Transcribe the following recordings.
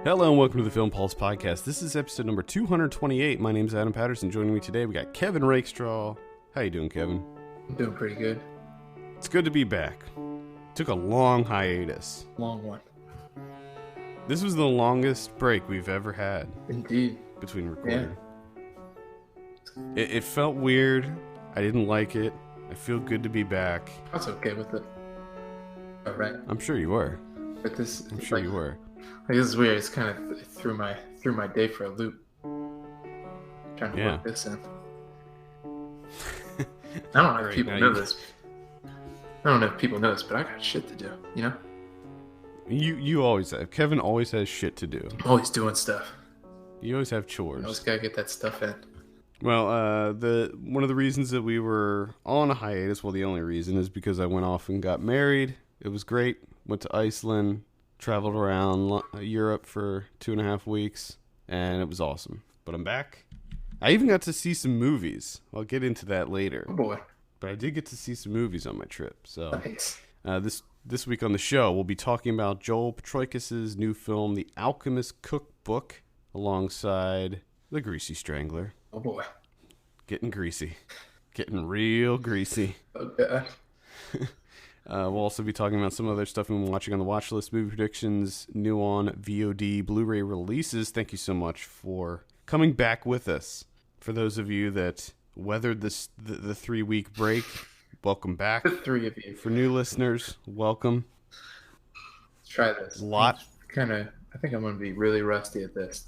Hello and welcome to the Film Pulse Podcast. This is episode number 228. My name is Adam Patterson. Joining me today, we got Kevin Rakestraw. How you doing, Kevin? I'm doing pretty good. It's good to be back. Took a long hiatus. Long one. This was the longest break we've ever had. Indeed. Between recording. Yeah. It felt weird. I didn't like it. I feel good to be back. I was okay with it. All right. I'm sure you were. But this, I'm sure you were. Like, this is weird. It's kind of threw my day for a loop. Trying to work this in. I don't know if people know this. I don't know if people know this, but I got shit to do. You know. You always have. Kevin always has shit to do. I'm always doing stuff. You always have chores. I always gotta get that stuff in. Well, one of the reasons that we were on a hiatus, well, the only reason is because I went off and got married. It was great. Went to Iceland, traveled around Europe for 2.5 weeks, and it was awesome. But I'm back. I even got to see some movies. I'll get into that later. Oh boy! But I did get to see some movies on my trip. So nice. This week on the show, we'll be talking about Joel Petreikis' new film, The Alchemist Cookbook, alongside The Greasy Strangler. Oh boy. Getting greasy. Getting real greasy. Oh god. We'll also be talking about some other stuff we've been watching on the watch list, movie predictions, new on VOD, Blu-ray releases. Thank you so much for coming back with us. For those of you that weathered the 3-week break, welcome back. The three of you. For new listeners, welcome. Let's try this. A lot. I think I'm going to be really rusty at this.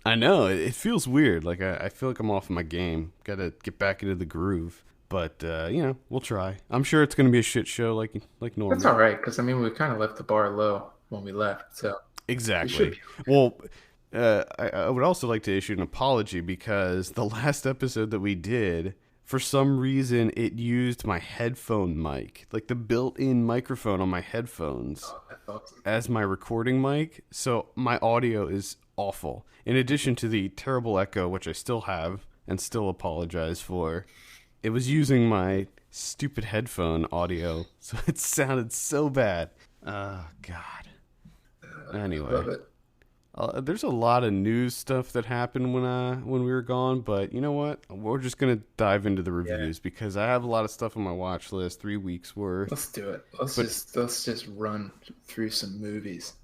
I know. It feels weird. Like I feel like I'm off my game. Got to get back into the groove. But, we'll try. I'm sure it's going to be a shit show like normal. That's all right, because, we kind of left the bar low when we left, so. Exactly. Well, I would also like to issue an apology because the last episode that we did, for some reason, it used my headphone mic, like the built-in microphone on my headphones, as my recording mic. So my audio is awful. In addition to the terrible echo, which I still have and still apologize for, it was using my stupid headphone audio, so it sounded so bad. Oh, God. Anyway, there's a lot of news stuff that happened when we were gone, but you know what? We're just gonna dive into the reviews because I have a lot of stuff on my watch list, 3 weeks worth. Let's do it. Let's just run through some movies.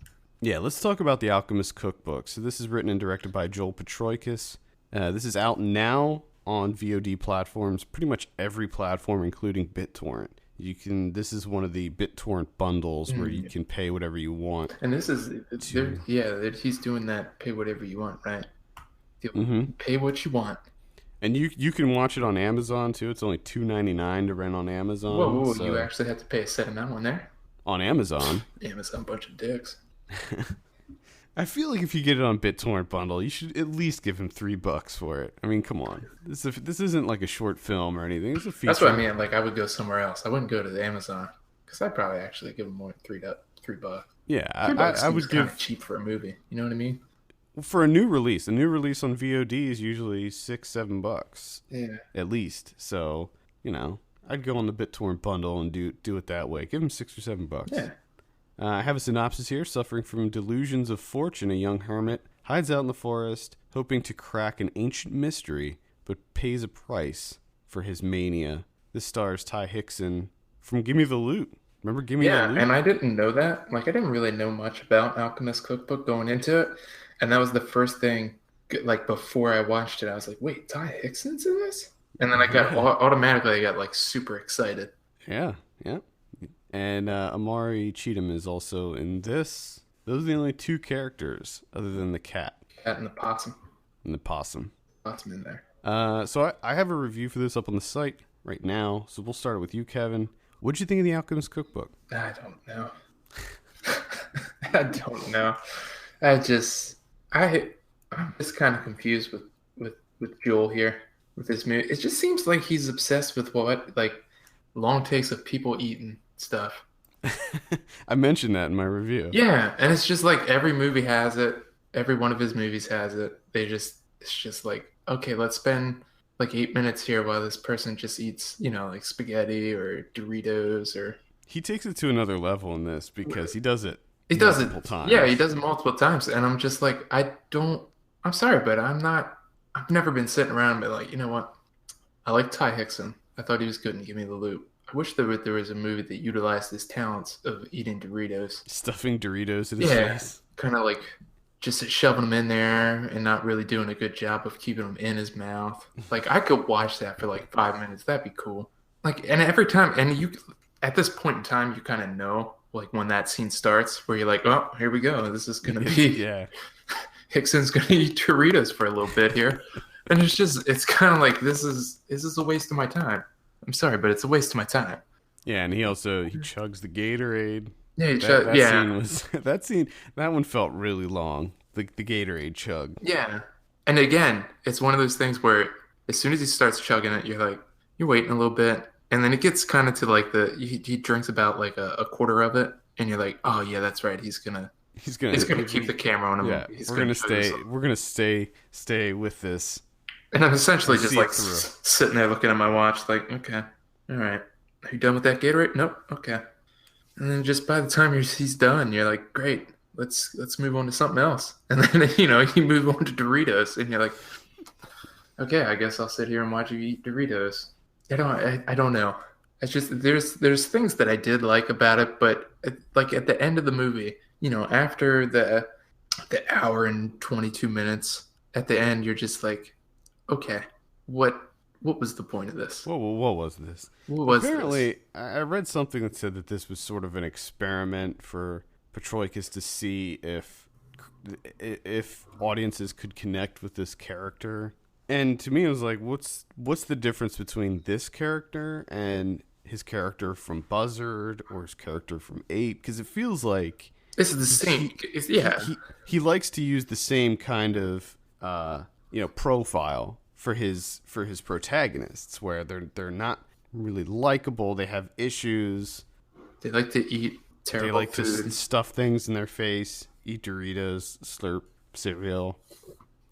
Yeah, let's talk about The Alchemist Cookbook. So this is written and directed by Joel Petreikis. This is out now on VOD platforms, pretty much every platform, including BitTorrent. This is one of the BitTorrent bundles where you can pay whatever you want. And this is, he's doing that pay whatever you want, right? Pay what you want. And you can watch it on Amazon too. It's only $2.99 to rent on Amazon. Whoa, so you actually have to pay a set amount on there? On Amazon. Amazon, bunch of dicks. I feel like if you get it on BitTorrent bundle, you should at least give him $3 for it. I mean, come on. This isn't like a short film or anything. It's a feature. That's what I mean. Like, I would go somewhere else. I wouldn't go to the Amazon because I'd probably actually give him more than $3. Yeah, $3 I would give cheap for a movie. You know what I mean? For a new release on VOD is usually $6-7. Yeah, at least. So I'd go on the BitTorrent bundle and do it that way. Give him $6 or $7. Yeah. I have a synopsis here. Suffering from delusions of fortune, a young hermit hides out in the forest, hoping to crack an ancient mystery, but pays a price for his mania. This stars Ty Hickson from Gimme the Loot. Remember Gimme the Loot? Yeah, and I didn't know that. Like, I didn't really know much about Alchemist Cookbook going into it. And that was the first thing, like, before I watched it, I was like, wait, Ty Hickson's in this? And then I got automatically, like, super excited. Yeah. And Amari Cheatham is also in this. Those are the only two characters other than the cat. Cat and the possum. Possum In there. So I have a review for this up on the site right now. So we'll start with you, Kevin. What'd you think of The Alchemist Cookbook? I don't know. I don't know. I'm just kind of confused with Joel here with his movie. It just seems like he's obsessed with long takes of people eating stuff. I mentioned that in my review. Yeah, and it's just like every movie has it. Every one of his movies has it. It's just like, okay, let's spend like 8 minutes here while this person just eats, like spaghetti or Doritos or. He takes it to another level in this because he does it He does it. multiple times. Yeah, he does it multiple times, and I'm just like, I don't. I'm sorry, but I'm not. I've never been sitting around and be like, you know what? I like Ty Hickson. I thought he was good and give me the loot. I wish there was a movie that utilized his talents of eating Doritos. Stuffing Doritos in his Yeah, face. kind of like just shoving them in there and not really doing a good job of keeping them in his mouth. Like I could watch that for like 5 minutes. That'd be cool. Like, and every time, and you at this point in time, you kind of know like when that scene starts, where you're like, oh, here we go. This is gonna be Yeah. Hickson's gonna eat Doritos for a little bit here, and it's kind of like this is a waste of my time. I'm sorry, but it's a waste of my time. Yeah, and he chugs the Gatorade. Yeah, That scene that one felt really long. The Gatorade chug. yeah. And again, it's one of those things where as soon as he starts chugging it, you're waiting a little bit, and then it gets kind of to like he drinks about like a quarter of it, and you're like, oh yeah, that's right. He's gonna keep the camera on him. Yeah, we're gonna stay with this. And I'm essentially just like sitting there looking at my watch, like, okay, all right, are you done with that Gatorade? Nope, okay. And then just by the time he's done, you're like, great, let's move on to something else. And then you move on to Doritos, and you're like, okay, I guess I'll sit here and watch you eat Doritos. I don't know. It's just there's things that I did like about it, but like at the end of the movie, after the hour and 22 minutes, at the end, you're just like, okay, what was the point of this? What was this? Apparently, I read something that said that this was sort of an experiment for Patroikis to see if audiences could connect with this character. And to me, it was like, what's the difference between this character and his character from Buzzard or his character from Ape? Because it feels like this is the same. He likes to use the same kind of profile for his protagonists, where they're not really likable. They have issues. They like to eat terrible. They like food. To stuff things in their face, eat Doritos, slurp cereal.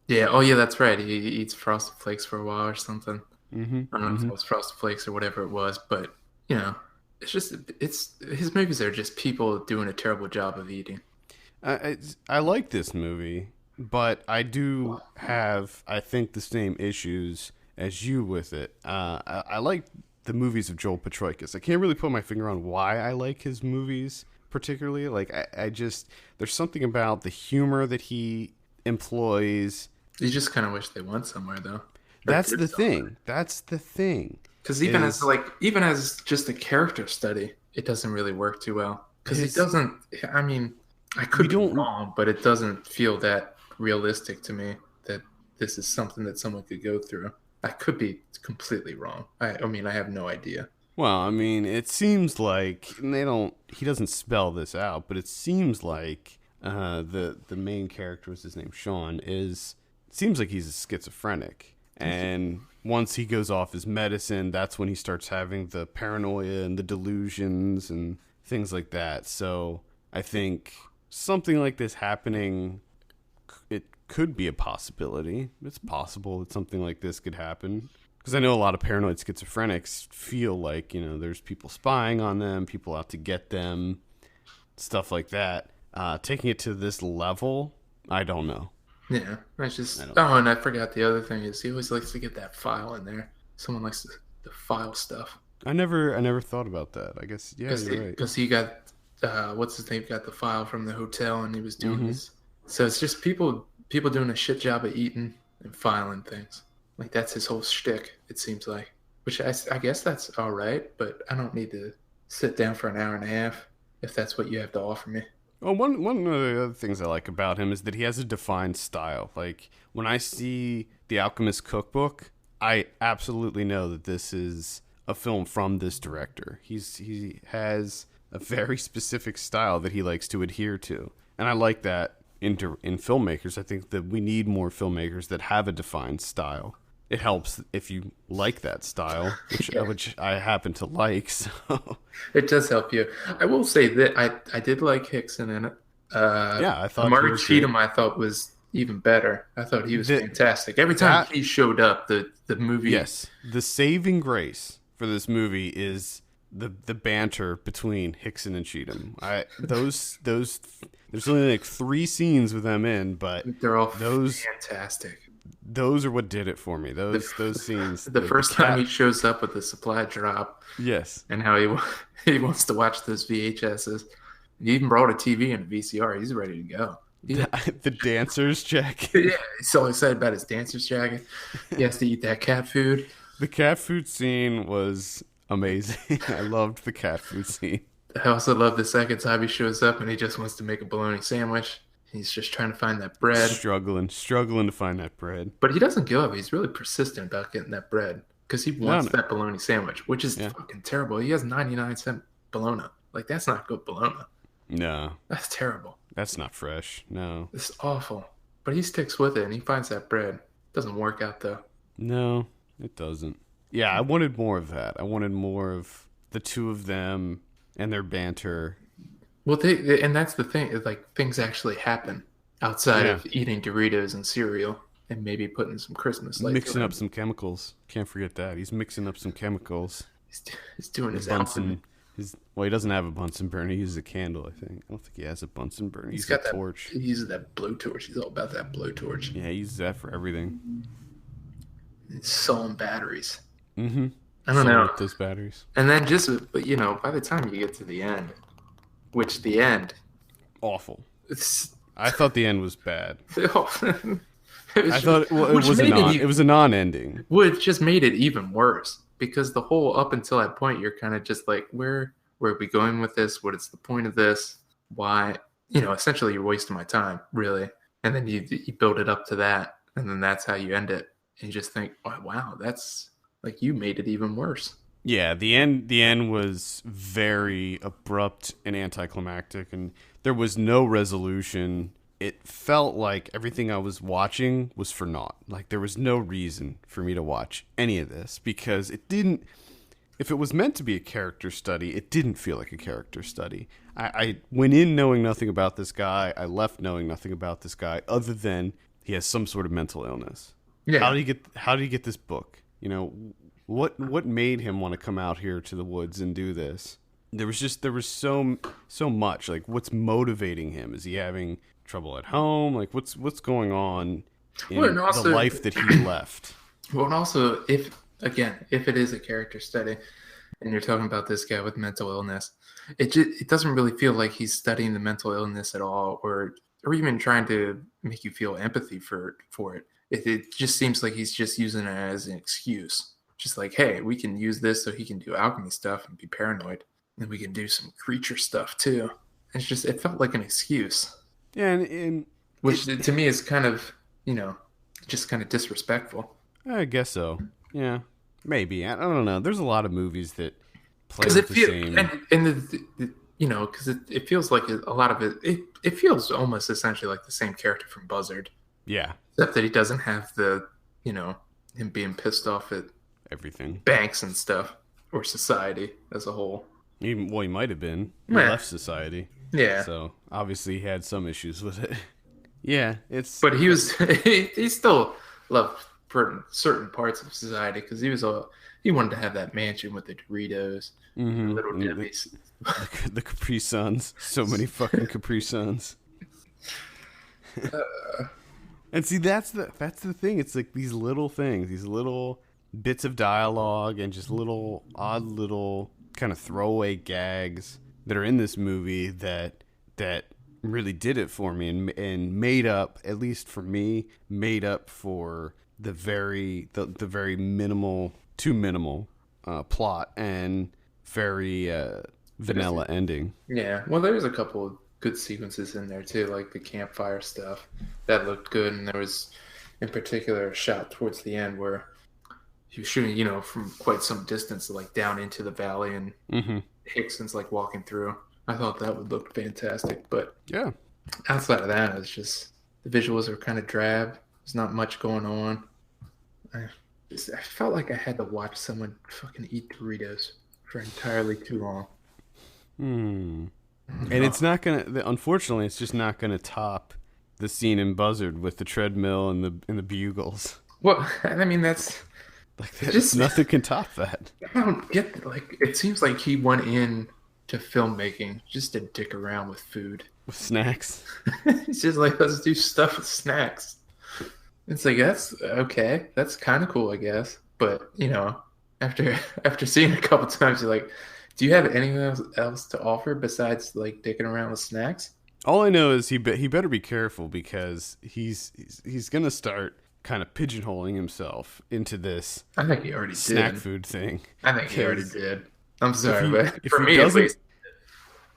Yeah. Oh, yeah. That's right. He eats Frosted Flakes for a while or something. Mm-hmm. I don't know if it was Frosted Flakes or whatever it was, but it's just his movies are just people doing a terrible job of eating. I like this movie, but I do have, I think, the same issues as you with it. I like the movies of Joel Patroikis. I can't really put my finger on why I like his movies particularly. Like I just, there's something about the humor that he employs. You just kind of wish they went somewhere, though. That's the thing. Because even as just a character study, it doesn't really work too well. Because it doesn't. I mean, I could be wrong, but it doesn't feel that realistic to me that this is something that someone could go through. I could be completely wrong. I mean, I have no idea. Well, I mean, it seems like he doesn't spell this out, but it seems like the main character, what's his name, Sean, seems like he's a schizophrenic. And once he goes off his medicine, that's when he starts having the paranoia and the delusions and things like that. So I think something like this happening, it could be a possibility. It's possible that something like this could happen. Because I know a lot of paranoid schizophrenics feel like, there's people spying on them, people out to get them, stuff like that. Taking it to this level, I don't know. Yeah, it's just. Oh, and I forgot the other thing is he always likes to get that file in there. Someone likes to file stuff. I never thought about that. I guess you're right. Because he got what's his name got the file from the hotel and he was doing this. So it's just people doing a shit job of eating and filing things. Like that's his whole shtick. It seems like, which I guess that's all right, but I don't need to sit down for an hour and a half if that's what you have to offer me. Well, one of the other things I like about him is that he has a defined style. Like, when I see The Alchemist Cookbook, I absolutely know that this is a film from this director. He has a very specific style that he likes to adhere to. And I like that in filmmakers. I think that we need more filmmakers that have a defined style. It helps if you like that style, which I happen to like. So it does help you. I will say that I did like Hickson in it. I thought Mark Cheatham I thought was even better. I thought he was fantastic. Every time he showed up, the movie. Yes, the saving grace for this movie is the banter between Hickson and Cheatham. Those there's only like 3 scenes with them in, but they're all those fantastic. Those are what did it for me. Those scenes. The first time he shows up with the supply drop. Yes. And how he wants to watch those VHSs. He even brought a TV and a VCR. He's ready to go. The dancer's jacket. Yeah, he's so excited about his dancer's jacket. He has to eat that cat food. The cat food scene was amazing. I loved the cat food scene. I also love the second time he shows up and he just wants to make a bologna sandwich. He's just trying to find that bread. Struggling to find that bread. But he doesn't give up. He's really persistent about getting that bread because he wants that bologna sandwich, which is fucking terrible. He has 99-cent bologna. Like, that's not good bologna. No. That's terrible. That's not fresh. No. It's awful. But he sticks with it and he finds that bread. Doesn't work out, though. No, it doesn't. Yeah, I wanted more of that. I wanted more of the two of them and their banter. Well, and that's the thing. Is like, things actually happen outside of eating Doritos and cereal and maybe putting some Christmas lights. Mixing up some chemicals. Can't forget that. He's mixing up some chemicals. He's doing his Bunsen. Well, he doesn't have a Bunsen burner. He uses a candle, I think. I don't think he has a Bunsen burner. He's got a torch. He uses that blowtorch. He's all about that blowtorch. Yeah, he uses that for everything. He's selling batteries. Mm-hmm. I don't know. With those batteries. And then but by the time you get to the end, which the end... Awful. I thought the end was bad. It was a non-ending. Well, it just made it even worse. Because the whole up until that point, you're kind of just like, where are we going with this? What is the point of this? Why? Essentially, you're wasting my time, really. And then you build it up to that, and then that's how you end it. And you just think, oh, wow, that's like you made it even worse. Yeah, the end was very abrupt and anticlimactic, and there was no resolution. It felt like everything I was watching was for naught. Like, there was no reason for me to watch any of this because it didn't... If it was meant to be a character study, it didn't feel like a character study. I went in knowing nothing about this guy. I left knowing nothing about this guy other than he has some sort of mental illness. Yeah. How did he get this book? What made him want to come out here to the woods and do this? There was so much. Like, what's motivating him? Is he having trouble at home? Like, what's going on in the life that he left? Well, and also, if it is a character study and you're talking about this guy with mental illness, it doesn't really feel like he's studying the mental illness at all, or even trying to make you feel empathy for it. It just seems like he's just using it as an excuse. Just like, hey, we can use this so he can do alchemy stuff and be paranoid. And we can do some creature stuff too. It felt like an excuse. Yeah, which to me is kind of, just kind of disrespectful. I guess so. Yeah, maybe. I don't know. There's a lot of movies that play with the same. Because it feels like a lot of it feels almost essentially like the same character from Buzzard. Yeah. Except that he doesn't have the, him being pissed off at everything, banks and stuff, or society as a whole. He might have been. He left society. Yeah. So obviously he had some issues with it. Yeah, But he was he still loved certain parts of society because he wanted to have that mansion with the Doritos, little Debbie's, the Capri Suns. So many fucking Capri Suns. And see, that's the thing. It's like these little things, these little bits of dialogue, and just odd little kind of throwaway gags that are in this movie that really did it for me and made up, at least for me, made up for the very minimal plot and very vanilla ending. Yeah, well, there's a couple of good sequences in there too, like the campfire stuff that looked good, and there was in particular a shot towards the end where he was shooting, from quite some distance, like down into the valley, and Hickson's like walking through. I thought that would look fantastic, but yeah, outside of that, it's just the visuals are kind of drab. There's not much going on. I felt like I had to watch someone fucking eat Doritos for entirely too long. And it's not gonna. Unfortunately, it's just not gonna top the scene in Buzzard with the treadmill and the bugles. Well, I mean, that's Like Just nothing can top that. I don't get it. Like it seems like he went in to filmmaking just to dick around with food. With snacks. It's just like let's do stuff with snacks. It's like that's okay. That's kind of cool, I guess. But after seeing it a couple times, you're like, do you have anything else to offer besides like dicking around with snacks? All I know is he better be careful because he's gonna start kind of pigeonholing himself into this I think he already snack did. food thing. I think he already did. I'm sorry, but If for he me at doesn't, least,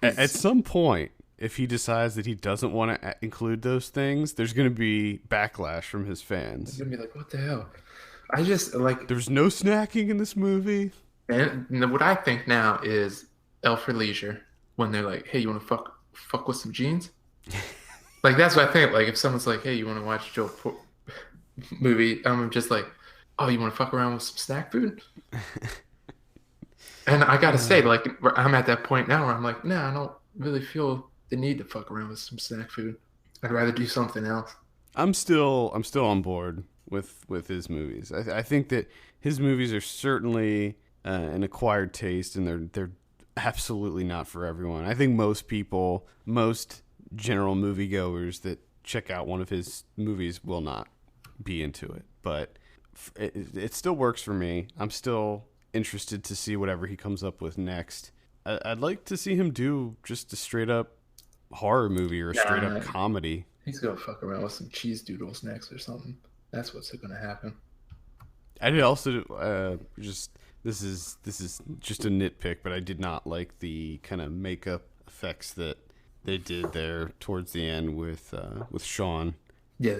at some point, if he decides that he doesn't want to include those things, there's going to be backlash from his he's fans. gonna be like, "What the hell?" I just like, There's no snacking in this movie. and what I think now is L for Leisure when they're like, "Hey, you want to fuck with some jeans?" Like that's what I think. Like if someone's like, "Hey, you want to watch movie?" I'm just like, "Oh, you want to fuck around with some snack food?" And I gotta say, like, I'm at that point now where I'm like, "Nah, I don't really feel the need to fuck around with some snack food. I'd rather do something else." I'm still on board with his movies. I think that his movies are certainly an acquired taste, and they're absolutely not for everyone. I think most general moviegoers that check out one of his movies will not be into it, but it still works for me. I'm still interested to see whatever he comes up with next. I'd like to see him do just a straight up horror movie or a straight up comedy. He's gonna fuck around with some cheese doodles next or something. That's what's gonna happen. I did also this is just a nitpick, but I did not like the kind of makeup effects that they did there towards the end with Sean. Yeah,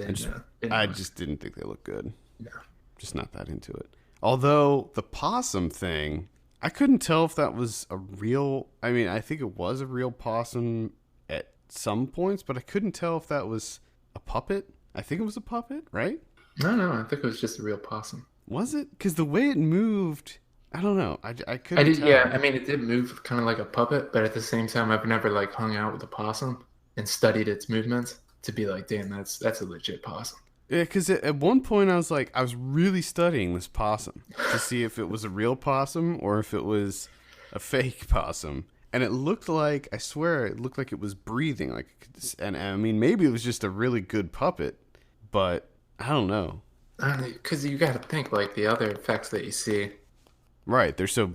I just didn't think they looked good. No. Just not that into it. Although the possum thing, I couldn't tell if that was a real. I mean, I think it was a real possum at some points, but I couldn't tell if that was a puppet. I think it was a puppet, right? No, I think it was just a real possum. Was it? Because the way it moved, I don't know. I couldn't tell. Yeah, I mean, it did move kind of like a puppet, but at the same time, I've never like hung out with a possum and studied its movements to be like, damn, that's a legit possum. Yeah, because at one point I was really studying this possum to see if it was a real possum or if it was a fake possum. And it looked like, I swear, it looked like it was breathing. And I mean, maybe it was just a really good puppet, but I don't know. Because you got to think like the other effects that you see. Right, there's a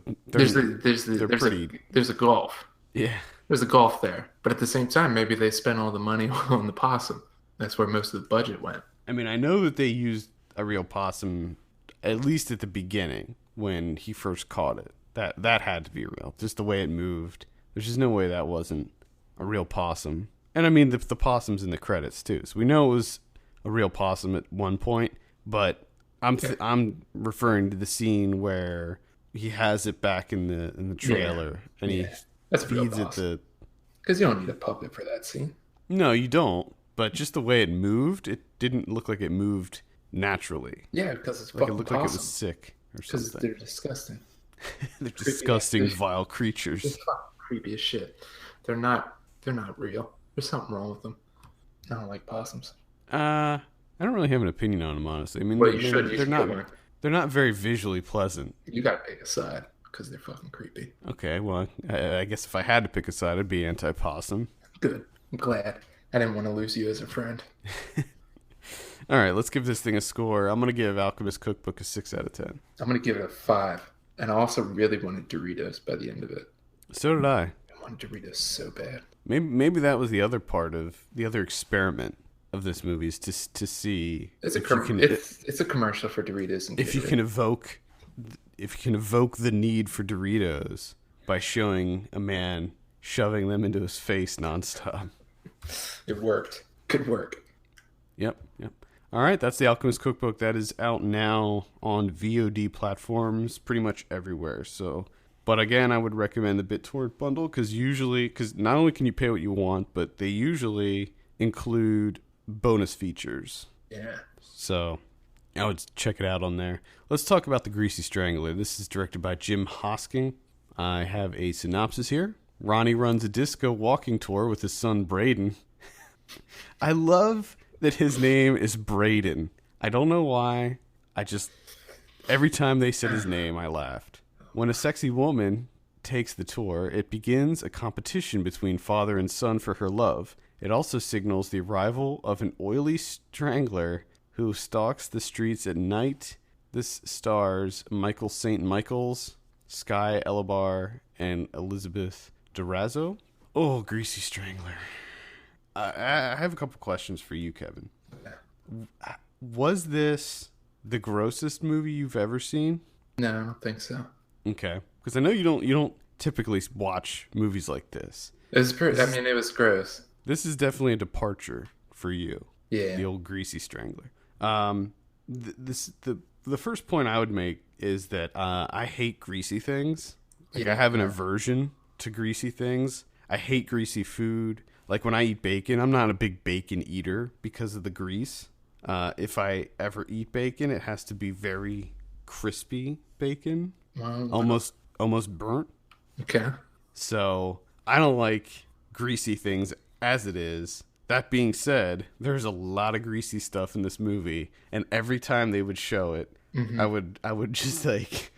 golf. Yeah. There's a golf there, but at the same time, maybe they spent all the money on the possum. That's where most of the budget went. I mean, I know that they used a real possum, at least at the beginning when he first caught it. That had to be real. Just the way it moved. There's just no way that wasn't a real possum. And I mean, the possum's in the credits too, so we know it was a real possum at one point. But I'm referring to the scene where he has it back in the trailer and he feeds it the. Because you don't need a puppet for that scene. No, you don't. But just the way it moved, it didn't look like it moved naturally. Yeah, because it's like it looked like it was sick or something. Because they're disgusting. They're disgusting, vile creatures. They're fucking creepy as shit. They're not real. There's something wrong with them. I don't like possums. I don't really have an opinion on them, honestly. I mean, well, they're not very visually pleasant. You gotta pick a side because they're fucking creepy. Okay, well, I guess if I had to pick a side, I'd be anti-possum. Good. I'm glad. I didn't want to lose you as a friend. All right, let's give this thing a score. I'm going to give Alchemist Cookbook a 6 out of 10. I'm going to give it a 5. And I also really wanted Doritos by the end of it. So did I. I wanted Doritos so bad. Maybe that was the other part of the other experiment of this movie is to see it's a commercial for Doritos. And if you can evoke the need for Doritos by showing a man shoving them into his face nonstop. It worked. Good work. Yep. All right, that's the Alchemist Cookbook. That is out now on VOD platforms pretty much everywhere. So, but again, I would recommend the BitTorrent bundle because not only can you pay what you want, but they usually include bonus features. Yeah. So, I would check it out on there. Let's talk about The Greasy Strangler. This is directed by Jim Hosking. I have a synopsis here. Ronnie runs a disco walking tour with his son Braden. I love that his name is Braden. I don't know why. Every time they said his name, I laughed. When a sexy woman takes the tour, it begins a competition between father and son for her love. It also signals the arrival of an oily strangler who stalks the streets at night. This stars Michael St. Michaels, Sky Elabar, and Elizabeth Durazo. Oh, Greasy Strangler. I have a couple questions for you, Kevin. Was this the grossest movie you've ever seen? No, I don't think so. Okay, because I know you don't typically watch movies like this. It was it was gross. This is definitely a departure for you. Yeah. The old Greasy Strangler. The first point I would make is that I hate greasy things. Like, I have an aversion to greasy things. I hate greasy food. Like, when I eat bacon, I'm not a big bacon eater because of the grease. If I ever eat bacon, it has to be very crispy bacon. Wow. Almost burnt. Okay. So I don't like greasy things as it is. That being said, there's a lot of greasy stuff in this movie, and every time they would show it, I would just like,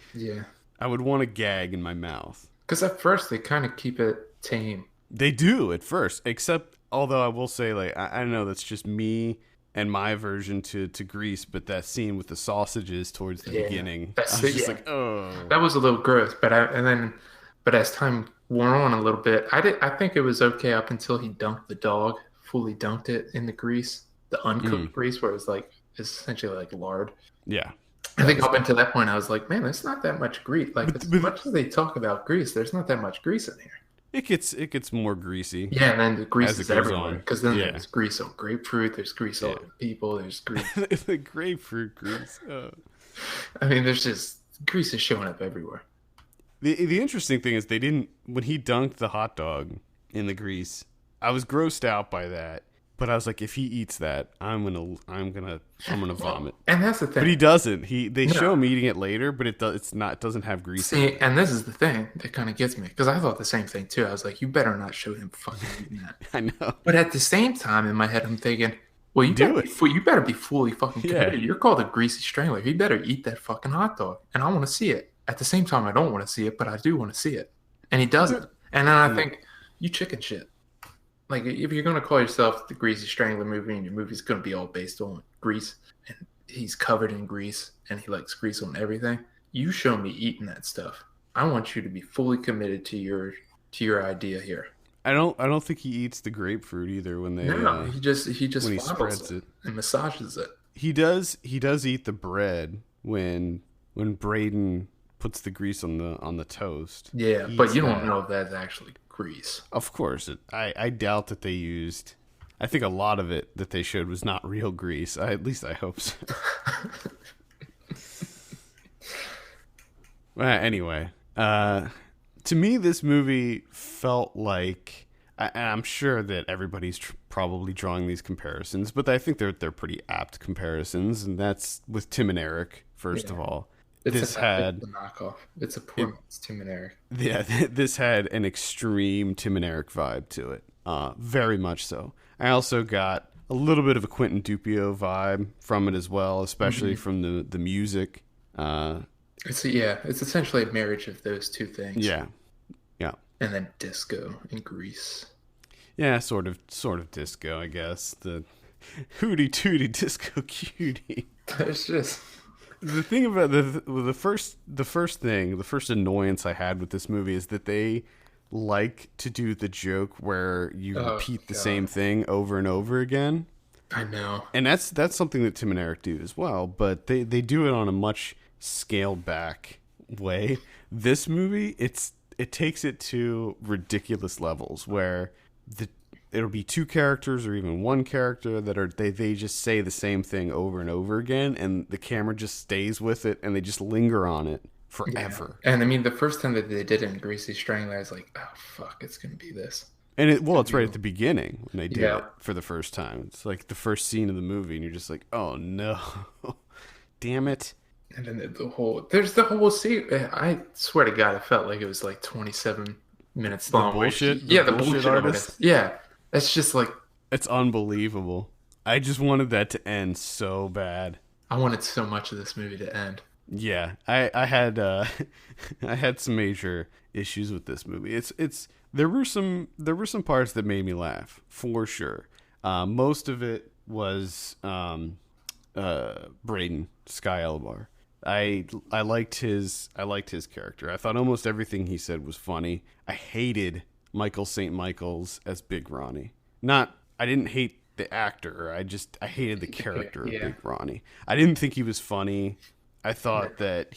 I would want to gag in my mouth. Because at first they kind of keep it tame. They do at first, except, although I will say, like, I know that's just me and my aversion to grease, but that scene with the sausages towards the beginning, I was just like, oh. That was a little gross, but as time wore on a little bit, I think it was okay up until he dunked the dog, fully dunked it in the grease, the uncooked grease, where it's essentially like lard. Yeah. I think up until that point, I was like, man, there's not that much grease. Like, as much as they talk about grease, there's not that much grease in here. It gets more greasy. Yeah, and then the grease is everywhere. Because then Yeah. there's grease on grapefruit, there's grease on people, there's grease. The grapefruit grease. Oh. I mean, there's just grease is showing up everywhere. The interesting thing is when he dunked the hot dog in the grease, I was grossed out by that. But I was like, if he eats that, I'm gonna vomit. And that's the thing. But he doesn't. They show him eating it later, but it doesn't have grease. See, and this is the thing that kind of gets me, because I thought the same thing too. I was like, you better not show him fucking eating that. I know. But at the same time, in my head, I'm thinking, well, you better be fully fucking committed. You're called a Greasy Strangler. You better eat that fucking hot dog, and I want to see it. At the same time, I don't want to see it, but I do want to see it, and he doesn't. And then I think, you chicken shit. Like, if you're going to call yourself the Greasy Strangler movie, and your movie's going to be all based on grease, and he's covered in grease, and he likes grease on everything, you show me eating that stuff. I want you to be fully committed to your idea here. I don't think he eats the grapefruit either when they. No, he just when he spreads it and massages it. He does eat the bread when Braden puts the grease on the toast. Yeah, but you don't know if that's actually grease. Of course. I doubt that they used... I think a lot of it that they showed was not real grease. At least I hope so. Anyway, to me, this movie felt like... I'm sure that everybody's probably drawing these comparisons, but I think they're pretty apt comparisons, and that's with Tim and Eric, first of all. It's a knockoff. It's a poor man's Tim and Eric. Yeah, this had an extreme Tim and Eric vibe to it. Very much so. I also got a little bit of a Quentin Dupieux vibe from it as well, especially from the music. It's essentially a marriage of those two things. Yeah. And then disco and grease. Yeah, sort of disco, I guess. The hootie tootie disco cutie. It's just... The thing about the first annoyance I had with this movie is that they like to do the joke where you repeat the same thing over and over again. I know. And that's something that Tim and Eric do as well, but they do it on a much scaled back way. This movie, it takes it to ridiculous levels where it'll be two characters or even one character that they just say the same thing over and over again, and the camera just stays with it, and they just linger on it forever. Yeah. And I mean, the first time that they did it in Greasy Strangler, I was like, oh fuck, it's gonna be this. And it's right at the beginning when they did it for the first time. It's like the first scene of the movie, and you're just like, oh no, damn it. And then there's the whole scene. I swear to God, it felt like it was like 27 minutes long. The bullshit artist. Yeah. It's just like... It's unbelievable. I just wanted that to end so bad. I wanted so much of this movie to end. Yeah, I had I had some major issues with this movie. It's there were some parts that made me laugh for sure. Most of it was Braden Sky Elbar. I liked his character. I thought almost everything he said was funny. I hated Michael St. Michael's as Big Ronnie. Not I didn't hate the actor. I hated the character of Yeah. Big Ronnie. I didn't think he was funny. I thought that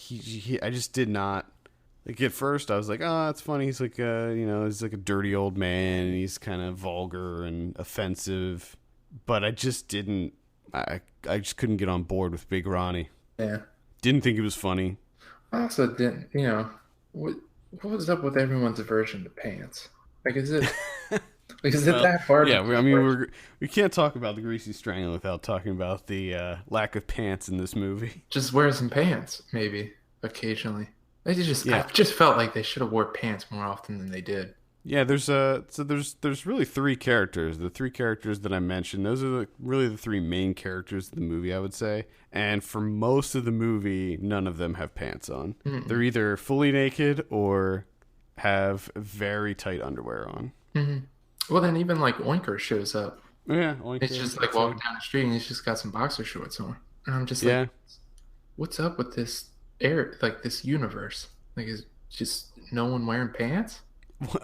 I just did not like at first. I was like, oh, it's funny. He's like, he's like a dirty old man, and he's kind of vulgar and offensive. But I just didn't. I just couldn't get on board with Big Ronnie. Yeah. Didn't think it was funny. I also didn't, what what was up with everyone's aversion to pants? Like, is it Well, that hard? yeah. I mean, we can't talk about the Greasy Strangler without talking about the lack of pants in this movie. Just wear some pants, maybe occasionally. I Yeah. just felt like they should have wore pants more often than they did. Yeah, there's really three characters. The three characters that I mentioned, those are really the three main characters of the movie, I would say. And for most of the movie, none of them have pants on. Mm-mm. They're either fully naked or have very tight underwear on. Hmm. Well, then even like Oinker shows up. Yeah, It's just like walking down the street and he's just got some boxer shorts on. And I'm just yeah. like, what's up with this like this universe? Like, is just no one wearing pants?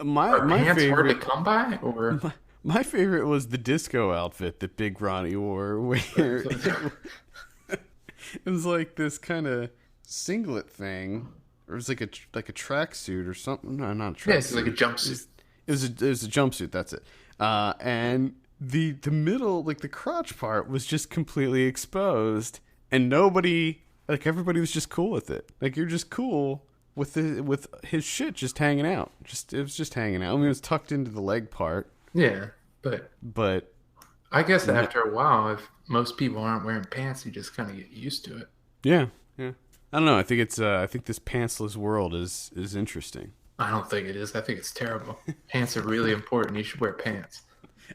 My Are my pants hard to favorite come by? Or my favorite was the disco outfit that Big Ronnie wore, where it was like this kind of singlet thing, or it was like a tracksuit or something. No, not a yeah, it's like a tracksuit. jumpsuit. It was a jumpsuit. That's it. And the middle, like the crotch part, was just completely exposed, and everybody was just cool with it. Like you're just cool with his shit just hanging out. It was just hanging out. I mean, it was tucked into the leg part, Yeah, but but I guess after a while, if most people aren't wearing pants, you just kind of get used to it. yeah, yeah. I don't know. I think this pantsless world is interesting. I don't think it is. I think it's terrible. Pants are really important. You should wear pants.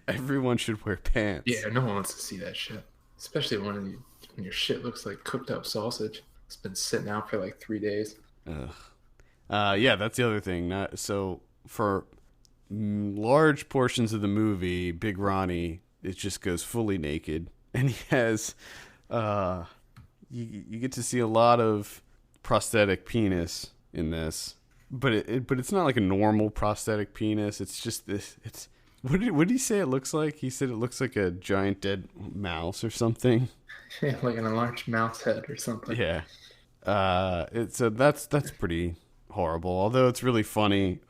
Everyone should wear pants. Yeah, no one wants to see that shit. Especially when your shit looks like cooked up sausage. It's been sitting out for like 3 days. Ugh. Yeah, that's the other thing. So for large portions of the movie, Big Ronnie it just goes fully naked, and he has you get to see a lot of prosthetic penis in this, but it's not like a normal prosthetic penis. It's just this. It's what did he say it looks like? He said it looks like a giant dead mouse or something. Yeah, like an enlarged mouse head or something. Yeah. That's pretty horrible. Although it's really funny.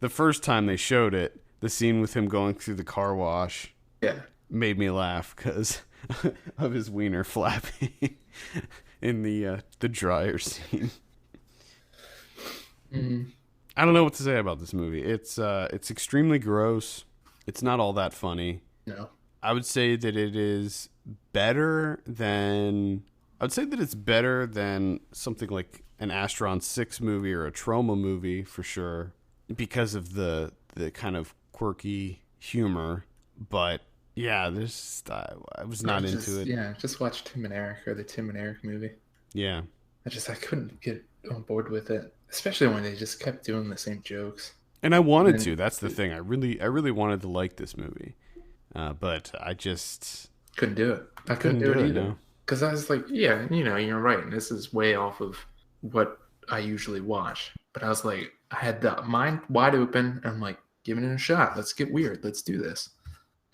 The first time they showed it, the scene with him going through the car wash Yeah. made me laugh because of his wiener flapping in the dryer scene. Mm, I don't know what to say about this movie. It's extremely gross. It's not all that funny. no. I would say that it is better than. I would say that it's better than something like an Astron 6 movie or a Troma movie for sure, because of the kind of quirky humor. But yeah, I was not into it. Yeah, just watch Tim and Eric or the Tim and Eric movie. Yeah, I couldn't get on board with it, especially when they just kept doing the same jokes. and I wanted And to. That's the thing. I really wanted to like this movie, but I just couldn't do it. I couldn't do it either. Because I was like, yeah, you're right. And this is way off of what I usually watch. But I was like, I had the mind wide open. And I'm like, giving it a shot. Let's get weird. Let's do this.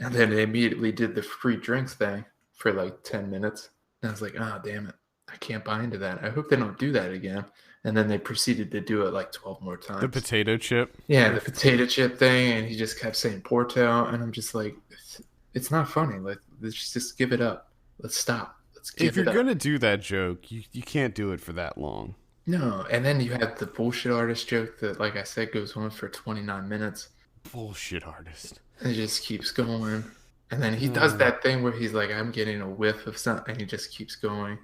And then they immediately did the free drinks thing for like 10 minutes. And I was like, oh, damn it. I can't buy into that. I hope they don't do that again. And then they proceeded to do it like 12 more times. The potato chip. Yeah, the potato chip thing. And he just kept saying Porto. And I'm just like, it's not funny. Like, let's just give it up. Let's stop. Let's give If you're it up. gonna do that joke, you can't do it for that long. No, and then you have the bullshit artist joke that, like I said, goes on for 29 minutes. Bullshit artist. And it just keeps going. And then he does that thing where he's like, I'm getting a whiff of something. And he just keeps going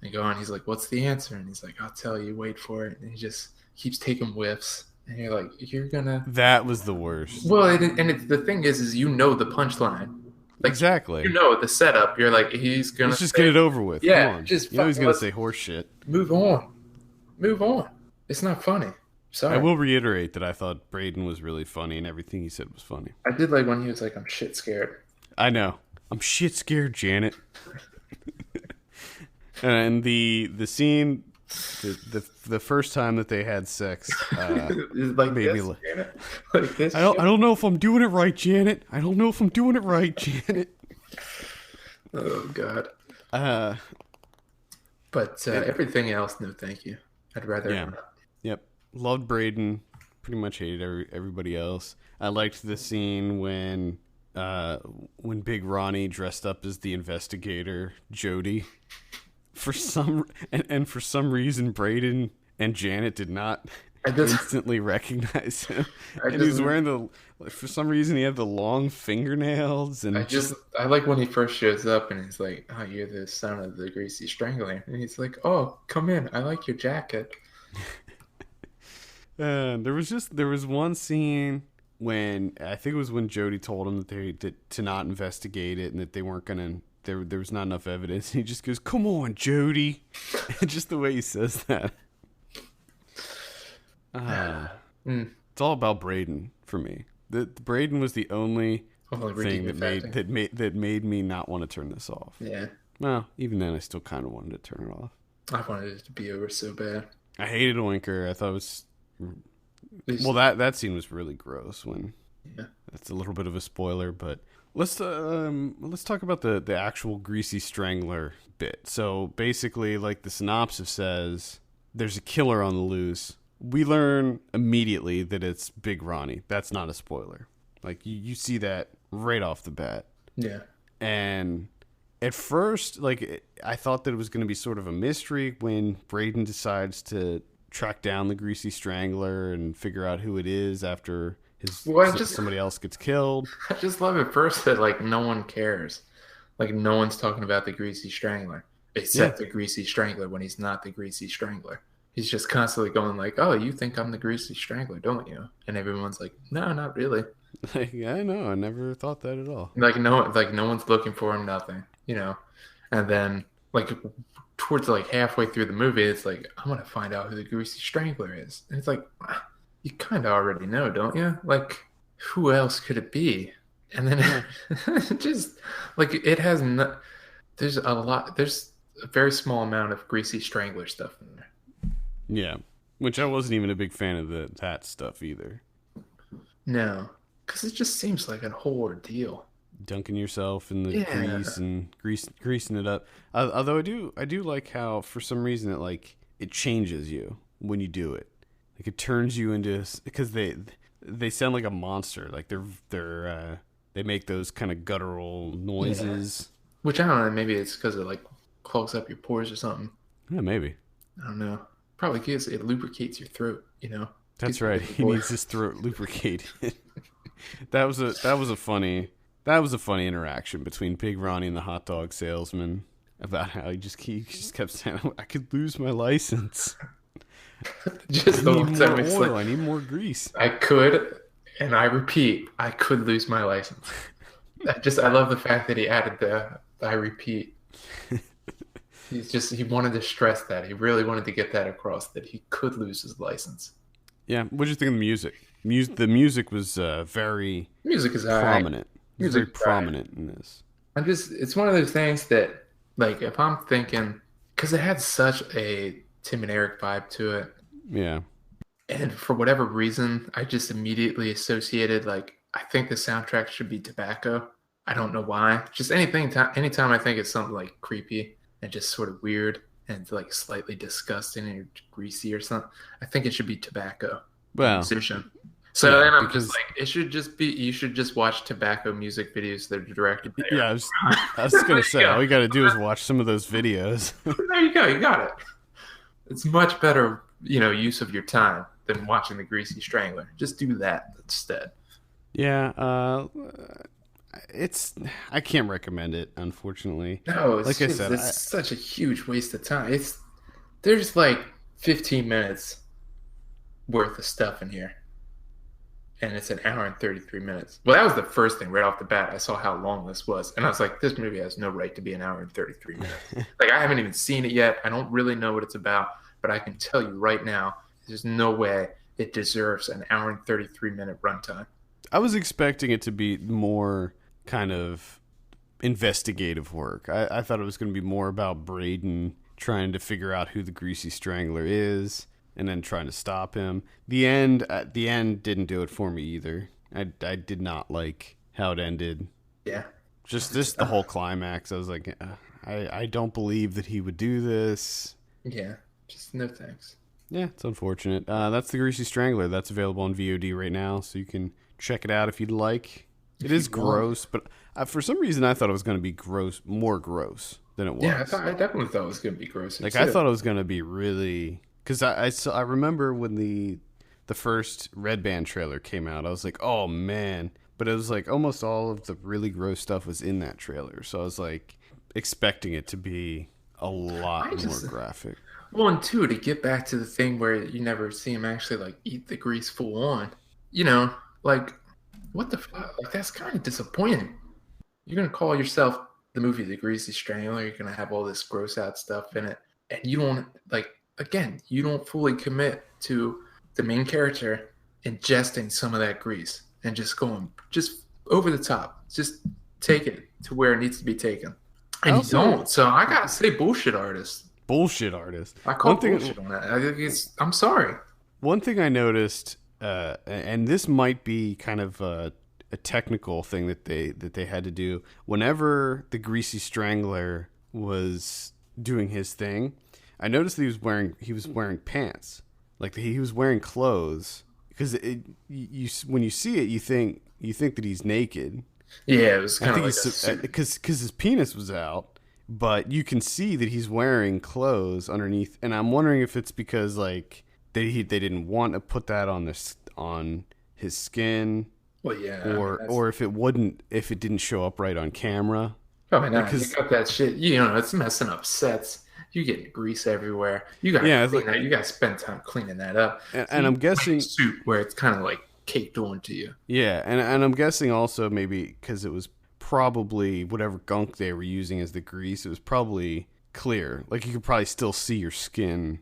and going. He's like, what's the answer? And he's like, I'll tell you, wait for it. And he just keeps taking whiffs. And you're like, you're gonna. That was the worst. Well, the thing is the punchline. Like, exactly. you know the setup. You're like, he's gonna. Let's just get it over with. Yeah, Come on. just he's gonna say horse shit. Move on. Move on. It's not funny. Sorry. I will reiterate that I thought Braden was really funny, and everything he said was funny. I did like when he was like, "I'm shit scared." I know. I'm shit scared, Janet. And the scene, the first time that they had sex, like made this, me like this. I don't know if I'm doing it right, Janet. I don't know if I'm doing it right, Janet. Oh God. But everything else, no, thank you. I'd rather. Yeah. Yep. Loved Braden. Pretty much hated everybody else. I liked the scene when Big Ronnie dressed up as the investigator, Jody. For some reason, Braden and Janet did not instantly recognize him. And he's wearing for some reason he had the long fingernails. And I like when he first shows up and he's like, "Oh, you're the son of the Greasy Strangler," and he's like, "Oh, come in. I like your jacket." There was one scene when I think it was when Jody told him that to not investigate it and that they weren't gonna. There was not enough evidence. And he just goes, "Come on, Jody," just the way he says that. It's all about Braden for me. Braden was the only thing that made me not want to turn this off. Yeah. Well, even then, I still kind of wanted to turn it off. I wanted it to be over so bad. I hated Oinker. I thought it was. Well, that scene was really gross. That's a little bit of a spoiler, but let's talk about the actual Greasy Strangler bit. So basically, like the synopsis says, there's a killer on the loose. We learn immediately that it's Big Ronnie. That's not a spoiler. Like you see that right off the bat. Yeah. And at first, like I thought that it was going to be sort of a mystery when Braden decides to track down the Greasy Strangler and figure out who it is after somebody else gets killed. I just love at first that like no one cares. Like no one's talking about the Greasy Strangler except the Greasy Strangler when he's not the Greasy Strangler. He's just constantly going like, "Oh, you think I'm the Greasy Strangler, don't you?" And everyone's like, "No, not really." Like, yeah, I know. I never thought that at all. Like no one's looking for him, nothing, you know. And then like towards like halfway through the movie, it's like, I'm gonna find out who the Greasy Strangler is. And it's like, you kind of already know, don't you? Like, who else could it be? And then just like it has there's a very small amount of Greasy Strangler stuff in there. Yeah, which I wasn't even a big fan of that stuff either. No, because it just seems like a whole ordeal. Dunking yourself in the grease and greasing it up. Although I do like how for some reason it changes you when you do it. Like it turns you into, because they sound like a monster. Like they make those kind of guttural noises. Yeah. Which I don't know. Maybe it's because it like clogs up your pores or something. Yeah, maybe. I don't know. Probably because it lubricates your throat. You know. That's right. He needs his throat lubricated. That was a funny interaction between Big Ronnie and the hot dog salesman about how he just kept saying, "I could lose my license." Just I need more oil. I need more grease. I could, and I repeat, I could lose my license. I love the fact that he added the "I repeat." He wanted to stress that. He really wanted to get that across, that he could lose his license. Yeah. What did you think of the music? The music was very prominent. It was very prominent in this. It's one of those things that, like, if I'm thinking, because it had such a Tim and Eric vibe to it. Yeah. And for whatever reason, I just immediately associated, like, I think the soundtrack should be Tobacco. I don't know why. Just anytime I think it's something like creepy and just sort of weird and like slightly disgusting or greasy or something, I think it should be Tobacco. Well, musician. So then I'm just like, you should just watch Tobacco music videos that are directed by I was going to say, all you got to do is watch some of those videos. There you go. You got it. It's much better, use of your time than watching the Greasy Strangler. Just do that instead. Yeah. I can't recommend it, unfortunately. No, it's such a huge waste of time. There's like 15 minutes worth of stuff in here. and it's an hour and 33 minutes. Well, that was the first thing right off the bat. I saw how long this was, and I was like, this movie has no right to be an hour and 33 minutes. Like, I haven't even seen it yet. I don't really know what it's about, but I can tell you right now, there's no way it deserves an hour and 33-minute runtime. I was expecting it to be more kind of investigative work. I thought it was going to be more about Braden trying to figure out who the Greasy Strangler is and then trying to stop him. The end didn't do it for me either. I did not like how it ended. Yeah. Just the whole climax. I was like, I don't believe that he would do this. Yeah. Just no thanks. Yeah, it's unfortunate. That's the Greasy Strangler. That's available on VOD right now, so you can check it out if you'd like. It is gross, but for some reason I thought it was going to be more gross than it was. Yeah, I definitely thought it was going to be gross. Like, I thought it was going to be really... Because I remember when the first Red Band trailer came out, I was like, oh, man. But it was like almost all of the really gross stuff was in that trailer. So I was like expecting it to be a lot more graphic. Well, and two, to get back to the thing where you never see him actually, like, eat the grease full on. You know, like, what the fuck? Like, that's kind of disappointing. You're going to call yourself the movie The Greasy Strangler. You're going to have all this gross out stuff in it. And you don't, like, again, you don't fully commit to the main character ingesting some of that grease and just going just over the top. Just take it to where it needs to be taken. And you don't. So I got to say bullshit artist. Bullshit artist. I call bullshit on that. I'm sorry. One thing I noticed, and this might be kind of a technical thing that they had to do. Whenever the Greasy Strangler was doing his thing, I noticed that he was wearing pants, like he was wearing clothes. Because when you see it, you think that he's naked. Yeah, it was kind of like because his penis was out. But you can see that he's wearing clothes underneath, and I'm wondering if it's because like they didn't want to put that on his skin, well, yeah, or if it didn't show up right on camera. Probably not. Because you got that shit. You know, it's messing up sets. You get grease everywhere. You got that. You got to spend time cleaning that up. And I'm guessing suit where it's kind of like caked onto you. Yeah, and I'm guessing also maybe because it was probably whatever gunk they were using as the grease, it was probably clear. Like you could probably still see your skin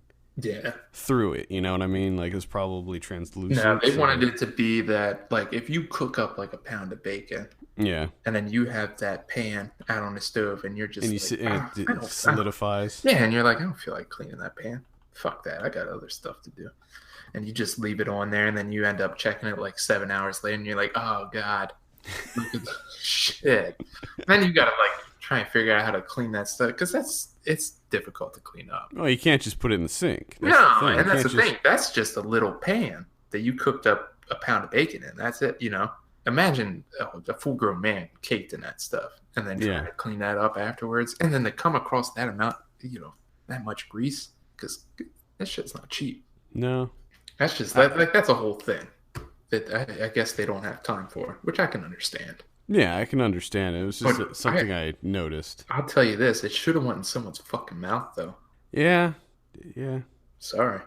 through it, you know what I mean? Like it was probably translucent. No, they wanted it to be that, like, if you cook up like a pound of bacon, and then you have that pan out on the stove and you're just it solidifies. And you're like, I don't feel like cleaning that pan. Fuck that. I got other stuff to do. And you just leave it on there and then you end up checking it like 7 hours later and you're like, oh God. Look at the shit. And then you gotta like try and figure out how to clean that stuff because it's difficult to clean up. Well, you can't just put it in the sink. That's the thing. That's just a little pan that you cooked up a pound of bacon in. That's it. You know, imagine a full-grown man caked in that stuff, and then trying to clean that up afterwards, and then to come across that amount, you know, that much grease, because that shit's not cheap. No, that's just that's a whole thing that I guess they don't have time for, which I can understand. Yeah, I can understand. It was just something I noticed. I'll tell you this. It should have went in someone's fucking mouth, though. Yeah. Sorry.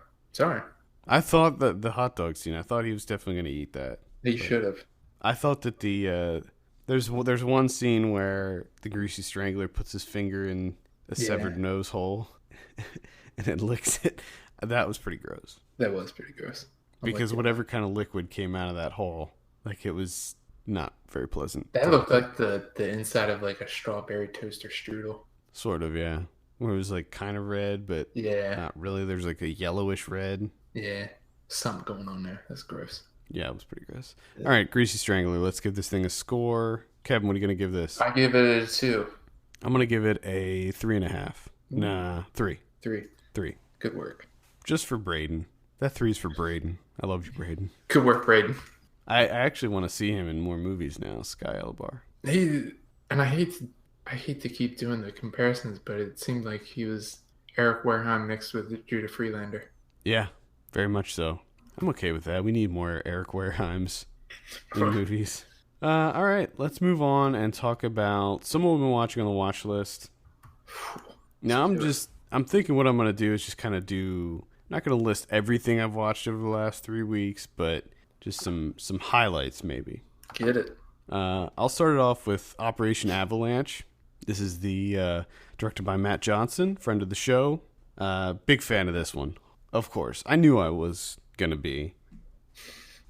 I thought that the hot dog scene, I thought he was definitely going to eat that. He should have. I thought that there's one scene where the Greasy Strangler puts his finger in a severed nose hole and it licks it. That was pretty gross. That was pretty gross. Because whatever kind of liquid came out of that hole, like it was not very pleasant. That looked like the inside of like a strawberry toaster strudel. Sort of, yeah. Where it was like kind of red, but not really. There's like a yellowish red. Yeah. Something going on there. That's gross. Yeah, it was pretty gross. Yeah. All right, Greasy Strangler. Let's give this thing a score. Kevin, what are you going to give this? I give it a 2. I'm going to give it a 3.5. Nah, 3. 3. Good work. Just for Braden. That 3's for Braden. I love you, Braden. Good work, Braden. I actually want to see him in more movies now, Sky Elbar. I hate to keep doing the comparisons, but it seemed like he was Eric Wareheim mixed with Judah Freelander. Yeah, very much so. I'm okay with that. We need more Eric Wareheims in movies. All right, let's move on and talk about someone we've been watching on the watch list. Now I'm thinking what I'm going to do is just kind of do, I'm not going to list everything I've watched over the last 3 weeks, but just some highlights maybe. Get it. I'll start it off with Operation Avalanche. This is the directed by Matt Johnson, friend of the show. Big fan of this one, of course. I knew I was gonna be.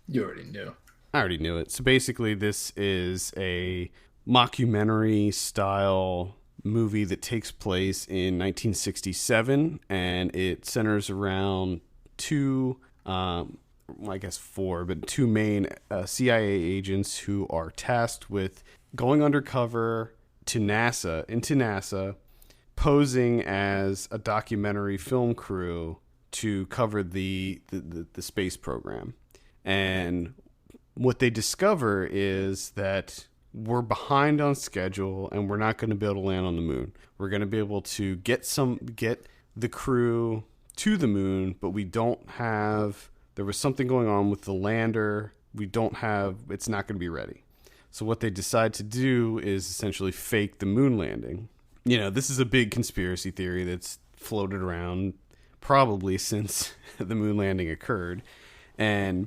You already knew. I already knew it. So basically, this is a mockumentary style movie that takes place in 1967, and it centers around two, I guess four, but two main CIA agents who are tasked with going undercover into NASA, posing as a documentary film crew to cover the space program. And what they discover is that we're behind on schedule and we're not going to be able to land on the moon. We're going to be able to get the crew to the moon, but there was something going on with the lander. It's not going to be ready. So what they decide to do is essentially fake the moon landing. This is a big conspiracy theory that's floated around probably since the moon landing occurred. And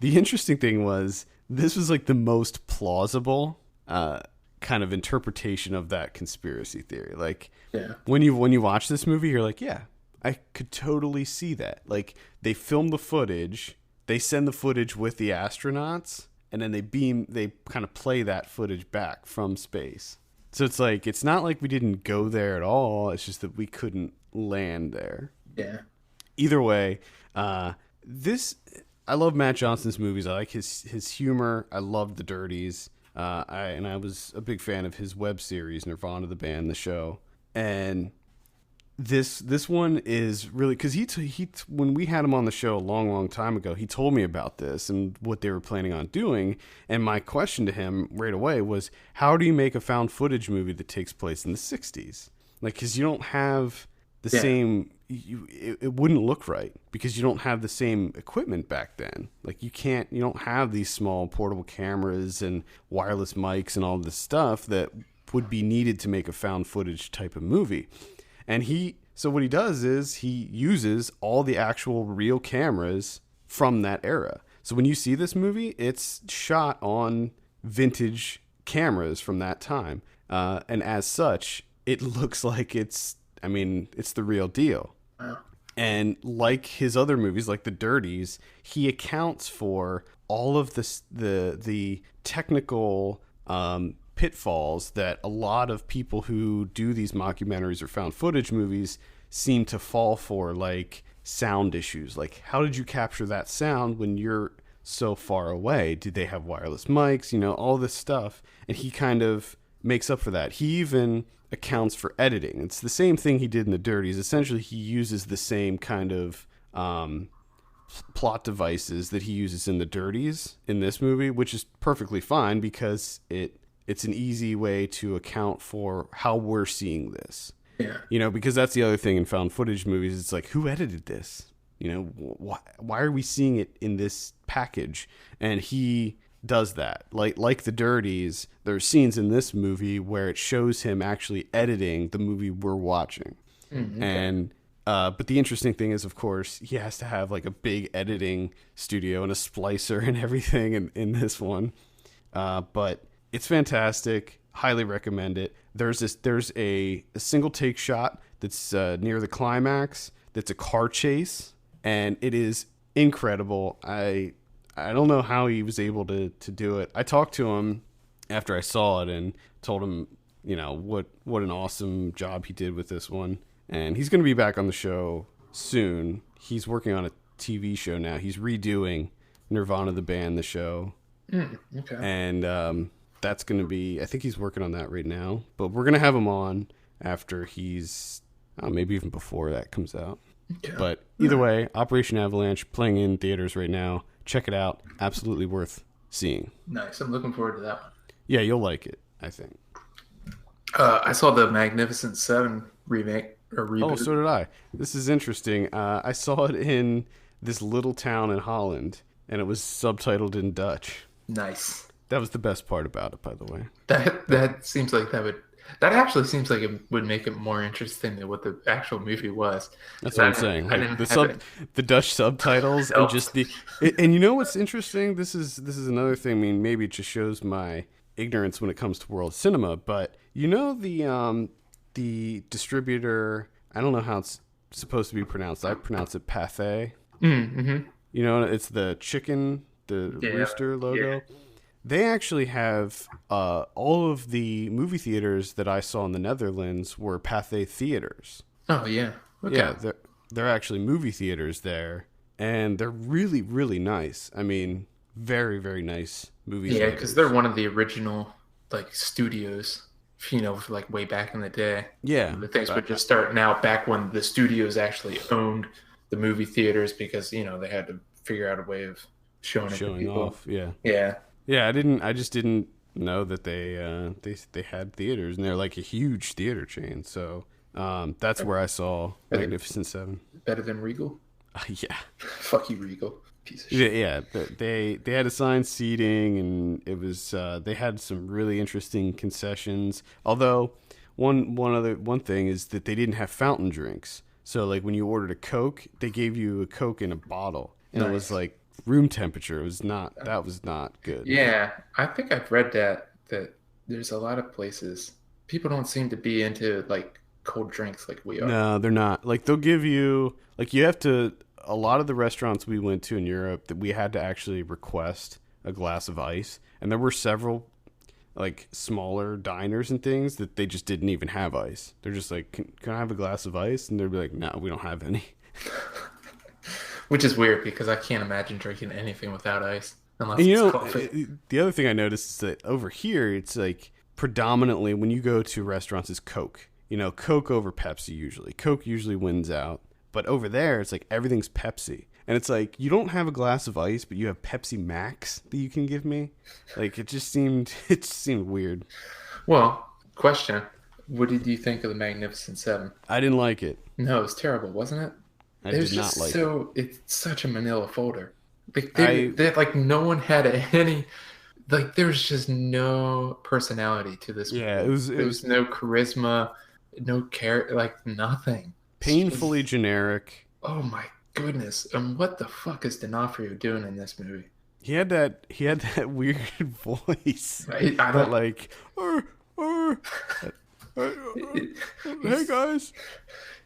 the interesting thing was, this was like the most plausible kind of interpretation of that conspiracy theory. Like, yeah. when you watch this movie, you're like, yeah, I could totally see that. Like, they film the footage, they send the footage with the astronauts, and then they kind of play that footage back from space. So it's like, it's not like we didn't go there at all. It's just that we couldn't land there. Yeah. Either way, I love Matt Johnson's movies. I like his humor. I loved The Dirties. I was a big fan of his web series, Nirvana the Band, the show. And this one is really, because he when we had him on the show a long time ago, he told me about this and what they were planning on doing. And my question to him right away was, how do you make a found footage movie that takes place in the 60s? Like, because you don't have the same, it wouldn't look right because you don't have the same equipment back then. Like, you don't have these small portable cameras and wireless mics and all this stuff that would be needed to make a found footage type of movie. And so what he does is he uses all the actual real cameras from that era. So when you see this movie, it's shot on vintage cameras from that time. And as such, it looks like it's the real deal. Wow. And like his other movies, like The Dirties, he accounts for all of the technical pitfalls that a lot of people who do these mockumentaries or found footage movies seem to fall for, like sound issues. Like, how did you capture that sound when you're so far away? Did they have wireless mics? All this stuff. And he kind of makes up for that. He even accounts for editing. It's the same thing he did in The Dirties. Essentially, he uses the same kind of plot devices that he uses in The Dirties in this movie, which is perfectly fine because it's an easy way to account for how we're seeing this. Yeah. Because that's the other thing in found footage movies. It's like, who edited this? Why are we seeing it in this package? And he does that. Like The Dirties, there's scenes in this movie where it shows him actually editing the movie we're watching. Okay. And but the interesting thing is, of course, he has to have like a big editing studio and a splicer and everything in this one. But it's fantastic. Highly recommend it. There's a single take shot that's near the climax. That's a car chase, and it is incredible. I don't know how he was able to do it. I talked to him after I saw it and told him, what an awesome job he did with this one. And he's going to be back on the show soon. He's working on a TV show now. He's redoing Nirvana the Band, the show. Okay. And that's going to be, I think he's working on that right now. But we're going to have him on after maybe even before that comes out. Okay. But either way, Operation Avalanche playing in theaters right now. Check it out. Absolutely worth seeing. Nice. I'm looking forward to that one. Yeah, you'll like it, I think. I saw the Magnificent Seven remake or reboot. Oh, so did I. This is interesting. I saw it in this little town in Holland, and it was subtitled in Dutch. Nice. That was the best part about it, by the way. That seems like that would That actually seems like it would make it more interesting than what the actual movie was. That's 'Cause what I'm saying. I Like didn't have it the Dutch subtitles and just helped. the and you know what's interesting? This is another thing. I mean, maybe it just shows my ignorance when it comes to world cinema, but you know the distributor. I don't know how it's supposed to be pronounced. I pronounce it Pathé. Mm-hmm. You know, it's the chicken, the Yeah, rooster yeah. logo. They actually have all of the movie theaters that I saw in the Netherlands were Pathé theaters. Oh yeah. Okay. Yeah, they're actually movie theaters there, and they're really really nice. I mean, very very nice movie Yeah, because they're theaters. one of the original like studios, like way back in the day. Yeah, The things but would just start now back when the studios actually owned the movie theaters because they had to figure out a way of showing it to showing people. off. Yeah, Yeah. yeah. I just didn't know that they had theaters, and they're like a huge theater chain. So that's where I saw Better, Magnificent Seven. better than Regal. Yeah. Fuck you, Regal. Piece of Yeah, shit. yeah. They had assigned seating, and it was they had some really interesting concessions. Although one thing is that they didn't have fountain drinks. So like when you ordered a Coke, they gave you a Coke in a bottle, and it was Nice. like room temperature. It was not that was not good. Yeah, I think I've read that there's a lot of places people don't seem to be into like cold drinks like we are. No, they're not. Like they'll give you like you have to. A lot of the restaurants we went to in Europe that we had to actually request a glass of ice, and there were several like smaller diners and things that they just didn't even have ice. They're just like, can I have a glass of ice? And they'd be like, no, we don't have any. Which is weird because I can't imagine drinking anything without ice And unless you it's know, coffee. the other thing I noticed is that over here, it's like predominantly when you go to restaurants is Coke. You know, Coke over Pepsi usually. Coke usually wins out. But over there, it's like everything's Pepsi. And it's like, you don't have a glass of ice, but you have Pepsi Max that you can give me. Like, it just seemed weird. Well, question: what did you think of the Magnificent Seven? I didn't like it. No, it was terrible, wasn't it? I It was did not just like it. it's such a manila folder. Like I, like no one had any like there's just no personality to this yeah, movie. it There was was no charisma, no care, like nothing. It's painfully just, generic. oh my goodness. And what the fuck is D'Onofrio doing in this movie? He had that weird voice. I That don't. like, "Arr, arr, hey He's guys."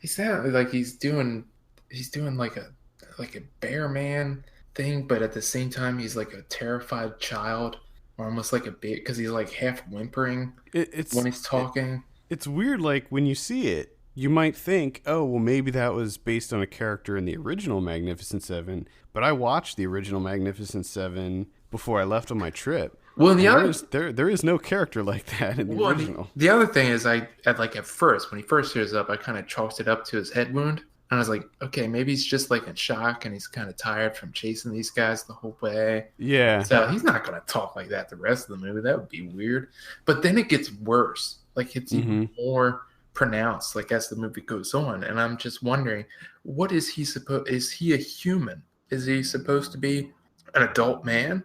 he's that like he's doing like a bear man thing, but at the same time he's like a terrified child, or almost like a bit because he's like half whimpering It, when it's he's it, talking. it's weird. Like when you see it, you might think, "Oh, well, maybe that was based on a character in the original Magnificent Seven." But I watched the original Magnificent Seven before I left on my trip, Well, the and other there is no character like that in the well, original. the other thing is at first when he first shows up, I kind of chalked it up to his head wound, and I was like, okay, maybe he's just like in shock and he's kind of tired from chasing these guys the whole way. Yeah, So he's not going to talk like that the rest of the movie. That would be weird. But then it gets worse. Like it's hmm even more pronounced like as the movie goes on. And I'm just wondering, what is he supposed is he a human? Is he supposed to be an adult man?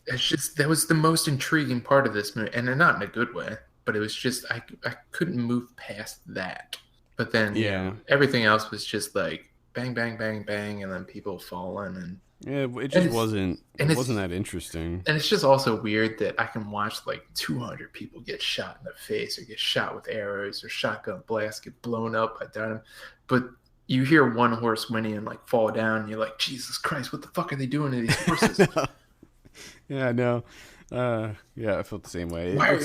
It's just that was the most intriguing part of this movie, and not in a good way, but it was just I couldn't move past that. But then, yeah, everything else was just like bang bang bang bang and then people falling yeah. It and just wasn't. and It it's wasn't that interesting. and it's just also weird that I can watch like 200 people get shot in the face or get shot with arrows or shotgun blasts, get blown up by dynamite. But you hear one horse whinny and like fall down, and you're like, Jesus Christ, what the fuck are they doing to these horses? Yeah, no. Yeah, I felt the same way. Why are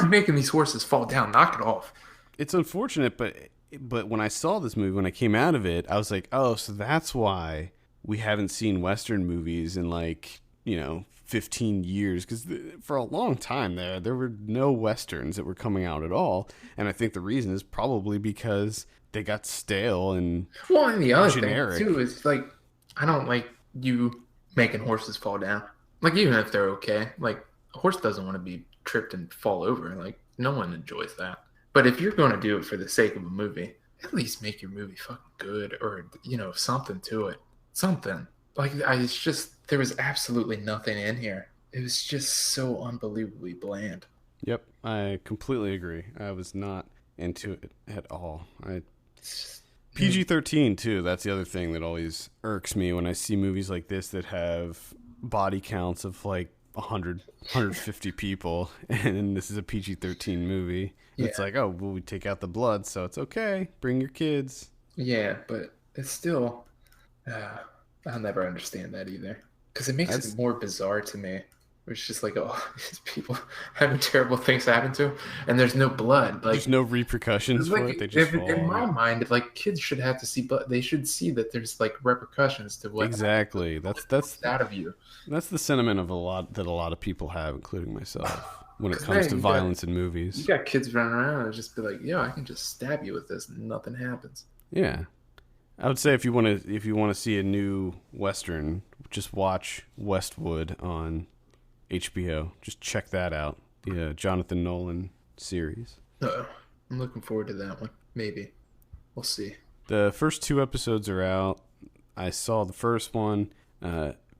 you making these horses fall down? Knock it off. It's unfortunate, but when I saw this movie, when I came out of it, I was like, oh, so that's why we haven't seen Western movies in like 15 years, because for a long time there were no Westerns that were coming out at all, and I think the reason is probably because they got stale and Well, and the other generic. thing too is like I don't like you making horses fall down. Like even if they're okay, like a horse doesn't want to be tripped and fall over. Like no one enjoys that. But if you're going to do it for the sake of a movie, at least make your movie fucking good, or something to it, something. Like it's just there was absolutely nothing in here. It was just so unbelievably bland. Yep, I completely agree. I was not into it at all. PG-13 too. That's the other thing that always irks me when I see movies like this that have body counts of like 100, 150 people, and this is a PG-13 movie. Yeah. It's like, oh, well, we take out the blood, so it's okay. Bring your kids. Yeah, but it's still, I'll never understand that either. Because it makes it more bizarre to me. It's just like, oh, these people having terrible things happen to them, and there's no blood. Like, there's no repercussions for it. They just fall. In my mind, like, kids should have to see blood. They should see that there's like repercussions to what exactly. That's out of you. That's the sentiment of a lot of people have, including myself, when it comes to violence in movies. You got kids running around and just be like, yo, I can just stab you with this, and nothing happens. Yeah. I would say if you want to see a new Western, just watch Westwood on HBO. Just check that out. The Jonathan Nolan series. I'm looking forward to that one. Maybe. We'll see. The first 2 episodes are out. I saw the first one.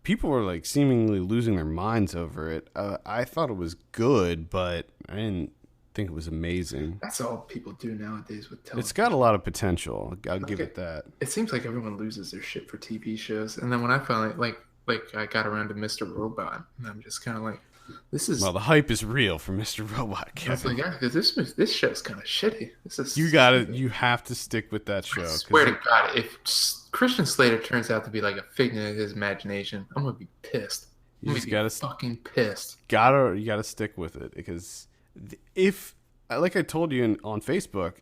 People were like seemingly losing their minds over it. I thought it was good, but I didn't think it was amazing. That's all people do nowadays with television. It's got a lot of potential. I'll give it that. It seems like everyone loses their shit for TV shows, and then when I finally like I got around to Mr. Robot, and I'm just kind of like, this is... Well, the hype is real for Mr. Robot, Kevin. I was like, yeah, because this show's kind of shitty. This is... You have to stick with that show. I swear to God, if Christian Slater turns out to be like a figment of his imagination, I'm going to be pissed. You just gotta fucking pissed. You gotta stick with it, because if, like I told you on Facebook,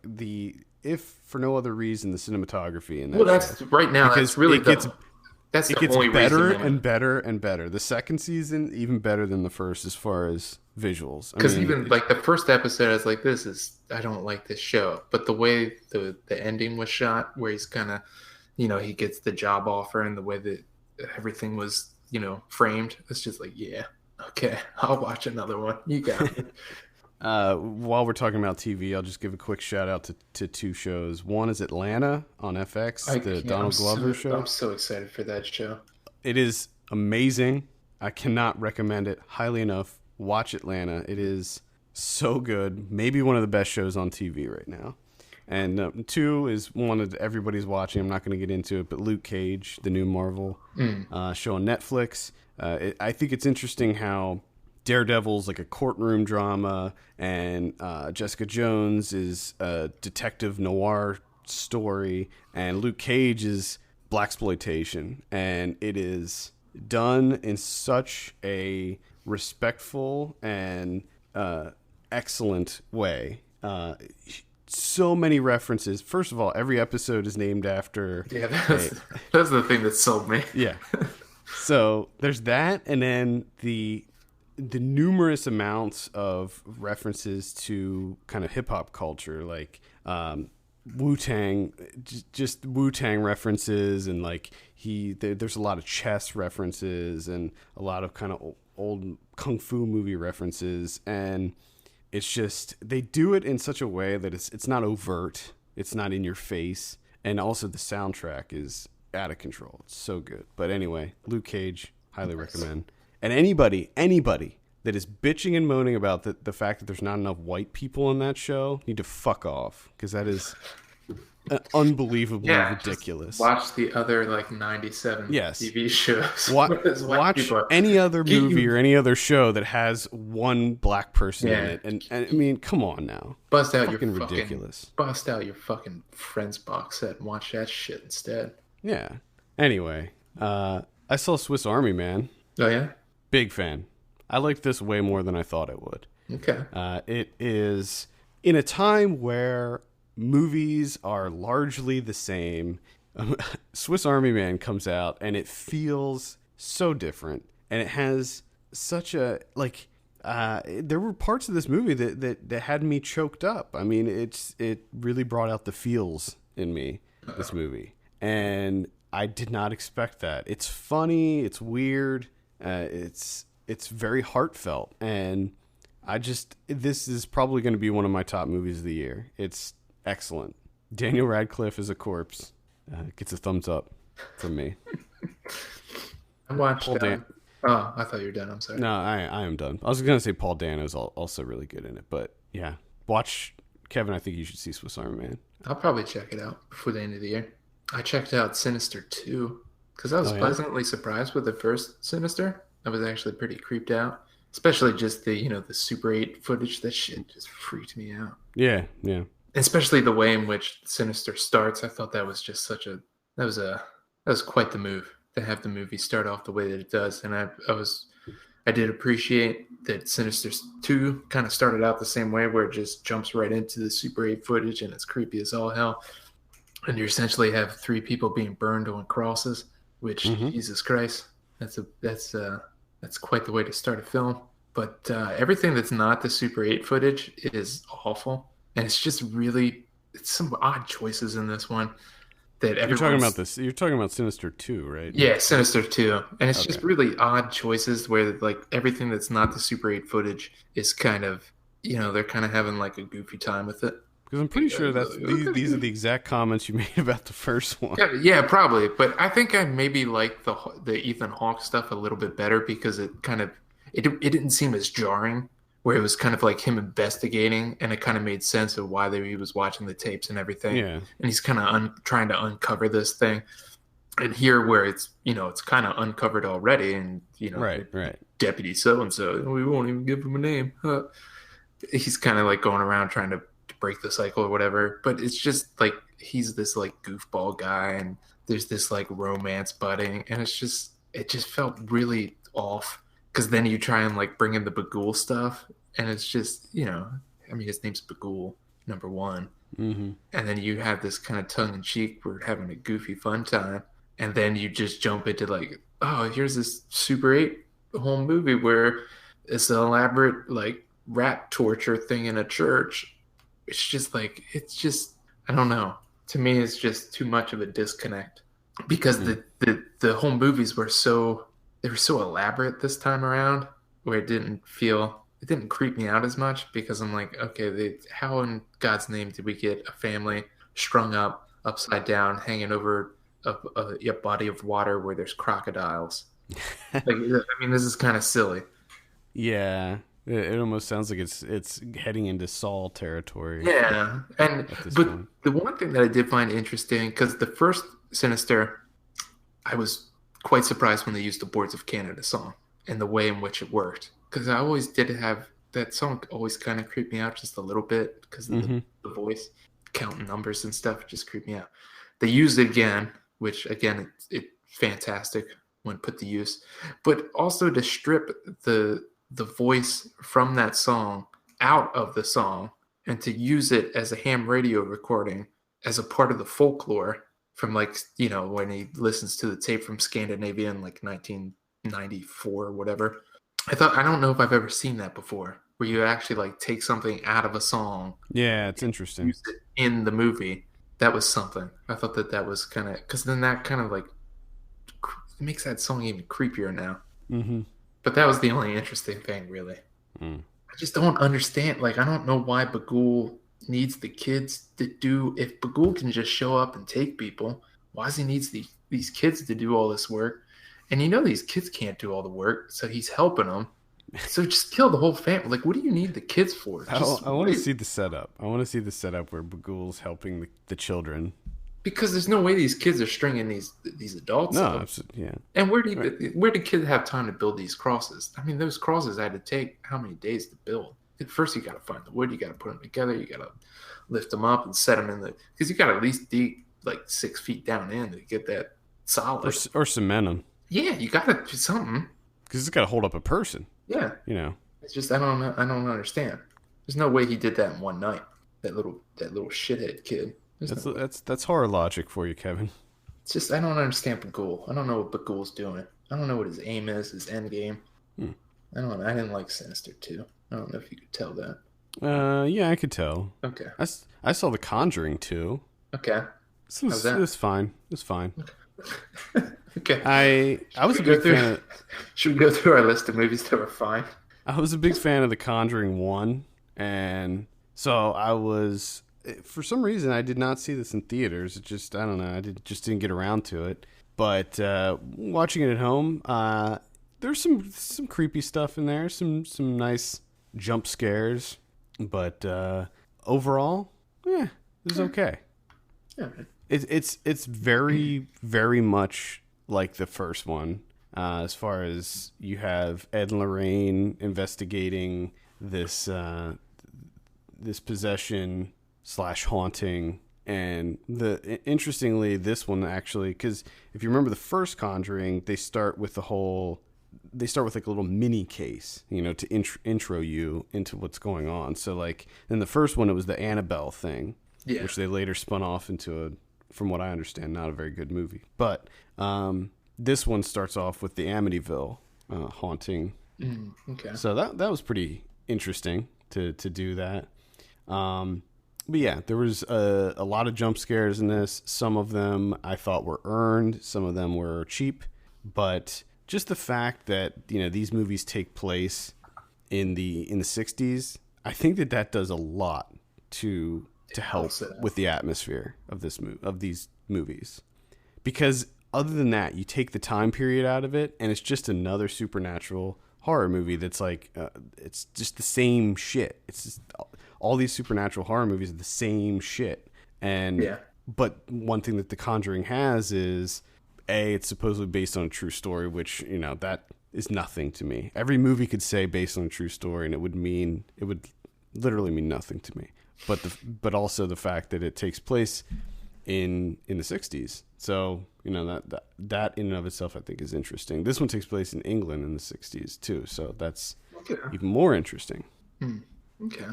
if for no other reason the cinematography in that that's right now, because it gets better and better and better. The second season even better than the first as far as visuals. Because even like the first episode, I was like, I don't like this show. But the way the ending was shot, where he's kind of, he gets the job offer, and the way that everything was, framed, it's just like, yeah, okay, I'll watch another one. You got it. While we're talking about TV, I'll just give a quick shout out to 2 shows. One is Atlanta on FX, the Donald Glover show. I'm so excited for that show. It is amazing. I cannot recommend it highly enough. Watch Atlanta. It is so good. Maybe one of the best shows on TV right now. And 2 is one that everybody's watching. I'm not going to get into it, but Luke Cage, the new Marvel show on Netflix. I think it's interesting how Daredevil's like a courtroom drama, and Jessica Jones is a detective noir story, and Luke Cage is blaxploitation, and it is done in such a respectful and excellent way. So many references. First of all, every episode is named after... Yeah, that's the thing that sold me. Yeah. So there's that, and then the numerous amounts of references to kind of hip-hop culture, like Wu-Tang, just Wu-Tang references, and like there's a lot of chess references and a lot of kind of old kung fu movie references, and it's just, they do it in such a way that it's not overt, it's not in your face, and also the soundtrack is out of control. It's so good. But anyway, Luke Cage, highly recommend. And anybody that is bitching and moaning about the fact that there's not enough white people in that show need to fuck off, because that is unbelievably ridiculous. Watch the other like 97 TV shows. Watch any other movie or any other show that has one black person in it, and I mean, come on now, bust out fucking your ridiculous. Bust out your fucking Friends box set and watch that shit instead. Yeah. Anyway, I saw Swiss Army Man. Oh yeah, big fan. I liked this way more than I thought it would. Okay. It is in a time where movies are largely the same. Swiss Army Man comes out and it feels so different, and it has such a there were parts of this movie that had me choked up. I mean, it really brought out the feels in me, this movie, and I did not expect that. It's funny, it's weird, it's very heartfelt, and this is probably going to be one of my top movies of the year. It's excellent. Daniel Radcliffe as a corpse gets a thumbs up from me. I watched Oh, I thought you were done. I'm sorry. No, I am done. I was gonna say Paul Dano's also really good in it, but yeah, watch Kevin. I think you should see Swiss Army Man. I'll probably check it out before the end of the year. I checked out Sinister 2 because I was Oh yeah, pleasantly surprised with the first Sinister. I was actually pretty creeped out, especially just the Super 8 footage. That shit just freaked me out. yeah, yeah. Especially the way in which Sinister starts. I thought that was just that was a that was quite the move to have the movie start off the way that it does. And I did appreciate that Sinister 2 kind of started out the same way, where it just jumps right into the Super 8 footage and it's creepy as all hell. And you essentially have three people being burned on crosses, which Jesus Christ, that's quite the way to start a film. But everything that's not the Super 8 footage is awful, and it's some odd choices in this one that You're talking about this. You're talking about Sinister 2, right? Yeah, Sinister 2. And it's just really odd choices where like everything that's not the Super 8 footage is kind of, they're kind of having like a goofy time with it. Because I'm pretty sure these are the exact comments you made about the first one. Yeah, probably. But I think I maybe like the Ethan Hawke stuff a little bit better because it kind of it didn't seem as jarring, where it was kind of like him investigating, and it kind of made sense of why he was watching the tapes and everything. Yeah. And he's kind of trying to uncover this thing. And here, where it's kind of uncovered already, and right. Deputy so and so, we won't even give him a name. He's kind of like going around trying to break the cycle or whatever. But it's just like he's this like goofball guy, and there's this like romance budding, and it just felt really off. Because then you try and like bring in the Bagul stuff, and it's just his name's Bagul, number one, and then you have this kind of tongue in cheek. We're having a goofy fun time, and then you just jump into like, oh, here's this Super 8 home movie where it's an elaborate like rat torture thing in a church. I don't know. To me, it's just too much of a disconnect because the home movies were so elaborate this time around, where it didn't creep me out as much because I'm like, okay, how in God's name did we get a family strung up upside down hanging over a body of water where there's crocodiles? Like, I mean, this is kind of silly. Yeah. It almost sounds like it's heading into Saw territory. Yeah, but point. The one thing that I did find interesting, because the first Sinister, I was quite surprised when they used the Boards of Canada song and the way in which it worked, because I always did have that song always kind of creeped me out just a little bit because of the voice, counting numbers and stuff just creeped me out. They used it again, which again it's fantastic when put to use, but also to strip the voice from that song out of the song and to use it as a ham radio recording as a part of the folklore from like, when he listens to the tape from Scandinavia in like 1994 or whatever. I don't know if I've ever seen that before, where you actually like take something out of a song. Yeah, it's interesting. Use it in the movie. That was something. I thought that was kind of, because then that kind of like makes that song even creepier now. Mm-hmm. But that was the only interesting thing, really. I just don't understand. Like, I don't know why Bagul needs the kids to do. If Bagul can just show up and take people, why does he needs these kids to do all this work? And these kids can't do all the work, so he's helping them. So just kill the whole family. Like, what do you need the kids for? I want to see the setup. I want to see the setup where Bagul's helping the children. Because there's no way these kids are stringing these adults up. Yeah. And where do kids have time to build these crosses? I mean, those crosses had to take how many days to build? First, you got to find the wood. You got to put them together. You got to lift them up and set them in because you got to at least dig like 6 feet down in to get that solid. Or cement them. Yeah, you got to do something. Because it's got to hold up a person. Yeah. It's just I don't understand. There's no way he did that in one night. That little shithead kid. That's horror logic for you, Kevin. It's just I don't understand Bagul. I don't know what Bagul's doing. I don't know what his aim is, his end game. I didn't like Sinister 2. I don't know if you could tell that. Yeah, I could tell. Okay. I saw the Conjuring 2. Okay. It was fine. It was fine. Okay. I was a big fan of... Should we go through our list of movies that were fine? I was a big fan of the Conjuring 1, and so I was... For some reason, I did not see this in theaters. It just, I don't know, just didn't get around to it. But watching it at home, there's some creepy stuff in there, some nice jump scares, but overall, yeah, it was okay. Yeah. It's very, very much like the first one, as far as you have Ed and Lorraine investigating this this possession / haunting, and interestingly, this one actually, because if you remember the first Conjuring, they start with like a little mini case, to intro you into what's going on. So like in the first one, it was the Annabelle thing, which they later spun off into from what I understand, not a very good movie. But this one starts off with the Amityville haunting. Okay. So that was pretty interesting to do that. But yeah, there was a lot of jump scares in this. Some of them I thought were earned. Some of them were cheap. But just the fact that these movies take place in the 60s, I think that does a lot to help with the atmosphere of these movies. Because other than that, you take the time period out of it, and it's just another supernatural horror movie that's like it's just the same shit. It's just all these supernatural horror movies are the same shit. And but one thing that The Conjuring has is it's supposedly based on a true story, which that is nothing to me. Every movie could say based on a true story, and it would literally mean nothing to me. But also the fact that it takes place in the 60s. So, that in and of itself I think is interesting. This one takes place in England in the 60s too, so that's even more interesting. Okay.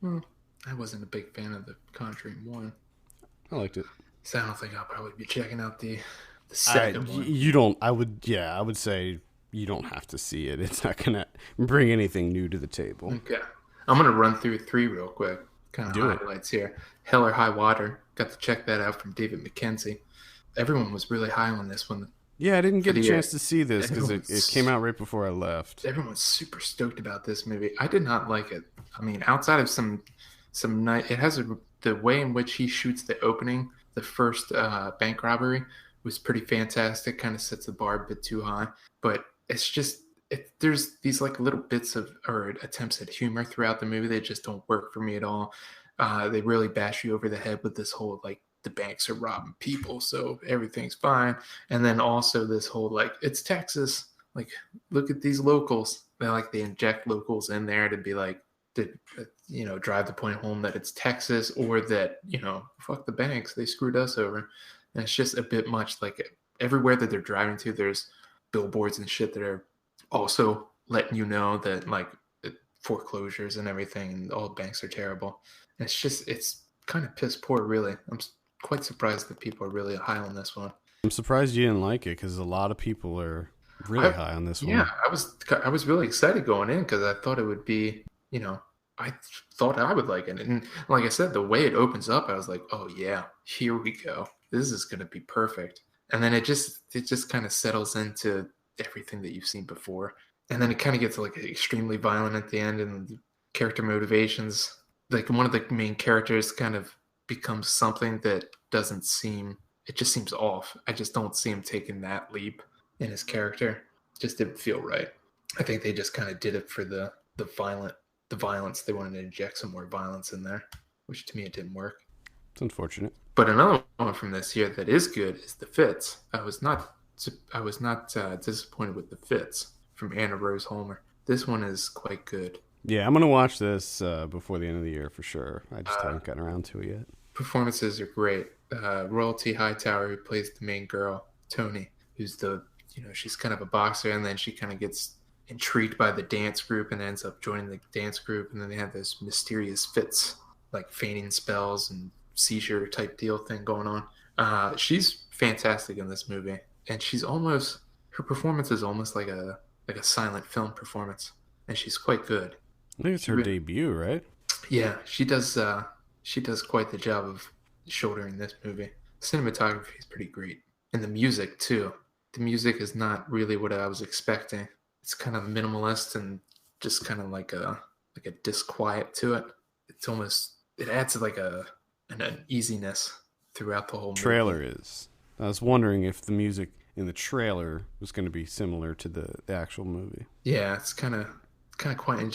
Well, I wasn't a big fan of The Conjuring 1. I liked it. So I don't think I'll probably be checking out the second one. You don't. I would say you don't have to see it. It's not gonna bring anything new to the table. Okay. I'm gonna run through 3 real quick. Kind of highlights here. Hell or High Water. Got to check that out from David Mackenzie. Everyone was really high on this one. Yeah, I didn't get a chance to see this because it came out right before I left. Everyone's super stoked about this movie. I did not like it. I mean, outside of some night, it has the way in which he shoots the opening, the first bank robbery was pretty fantastic. Kind of sets the bar a bit too high, but it's just there's these like little bits or attempts at humor throughout the movie that just don't work for me at all. They really bash you over the head with this whole like the banks are robbing people, so everything's fine. And then also this whole like it's Texas, like look at these locals. They inject locals in there to be like to drive the point home that it's Texas, or that fuck the banks, they screwed us over. And it's just a bit much. Like everywhere that they're driving to, there's billboards and shit that are also letting you know that like foreclosures and everything and all banks are terrible. And it's kind of piss poor, really. I'm quite surprised that people are really high on this one. I'm surprised you didn't like it because a lot of people are really high on this one. Yeah, I was really excited going in because I thought it would be, I thought I would like it. And like I said, the way it opens up, I was like, oh yeah, here we go. This is going to be perfect. And then it just kind of settles into everything that you've seen before. And then it kind of gets like extremely violent at the end, and the character motivations, like one of the main characters kind of becomes something that it just seems off. I just don't see him taking that leap in his character. It just didn't feel right. I think they just kind of did it for the violence. They wanted to inject some more violence in there, which to me it didn't work. It's unfortunate. But another one from this year that is good is The Fits. I was not disappointed with The Fits from Anna Rose Holmer. This one is quite good. Yeah, I'm gonna watch this before the end of the year for sure. I just haven't gotten around to it yet. Performances are great. Royalty Hightower, who plays the main girl, Tony, who's she's kind of a boxer, and then she kind of gets intrigued by the dance group and ends up joining the dance group, and then they have this mysterious fits, like feigning spells and seizure type deal thing going on. She's fantastic in this movie, and her performance is almost like a silent film performance, and she's quite good. I think it's her debut, right? Yeah, she does quite the job of shouldering this movie. Cinematography is pretty great, and the music too. The music is not really what I was expecting. It's kind of minimalist and just kind of like a disquiet to it. It adds like an uneasiness throughout the whole movie. Trailer is. I was wondering if the music, in the trailer was going to be similar to the actual movie. Yeah, it's kind of quite, and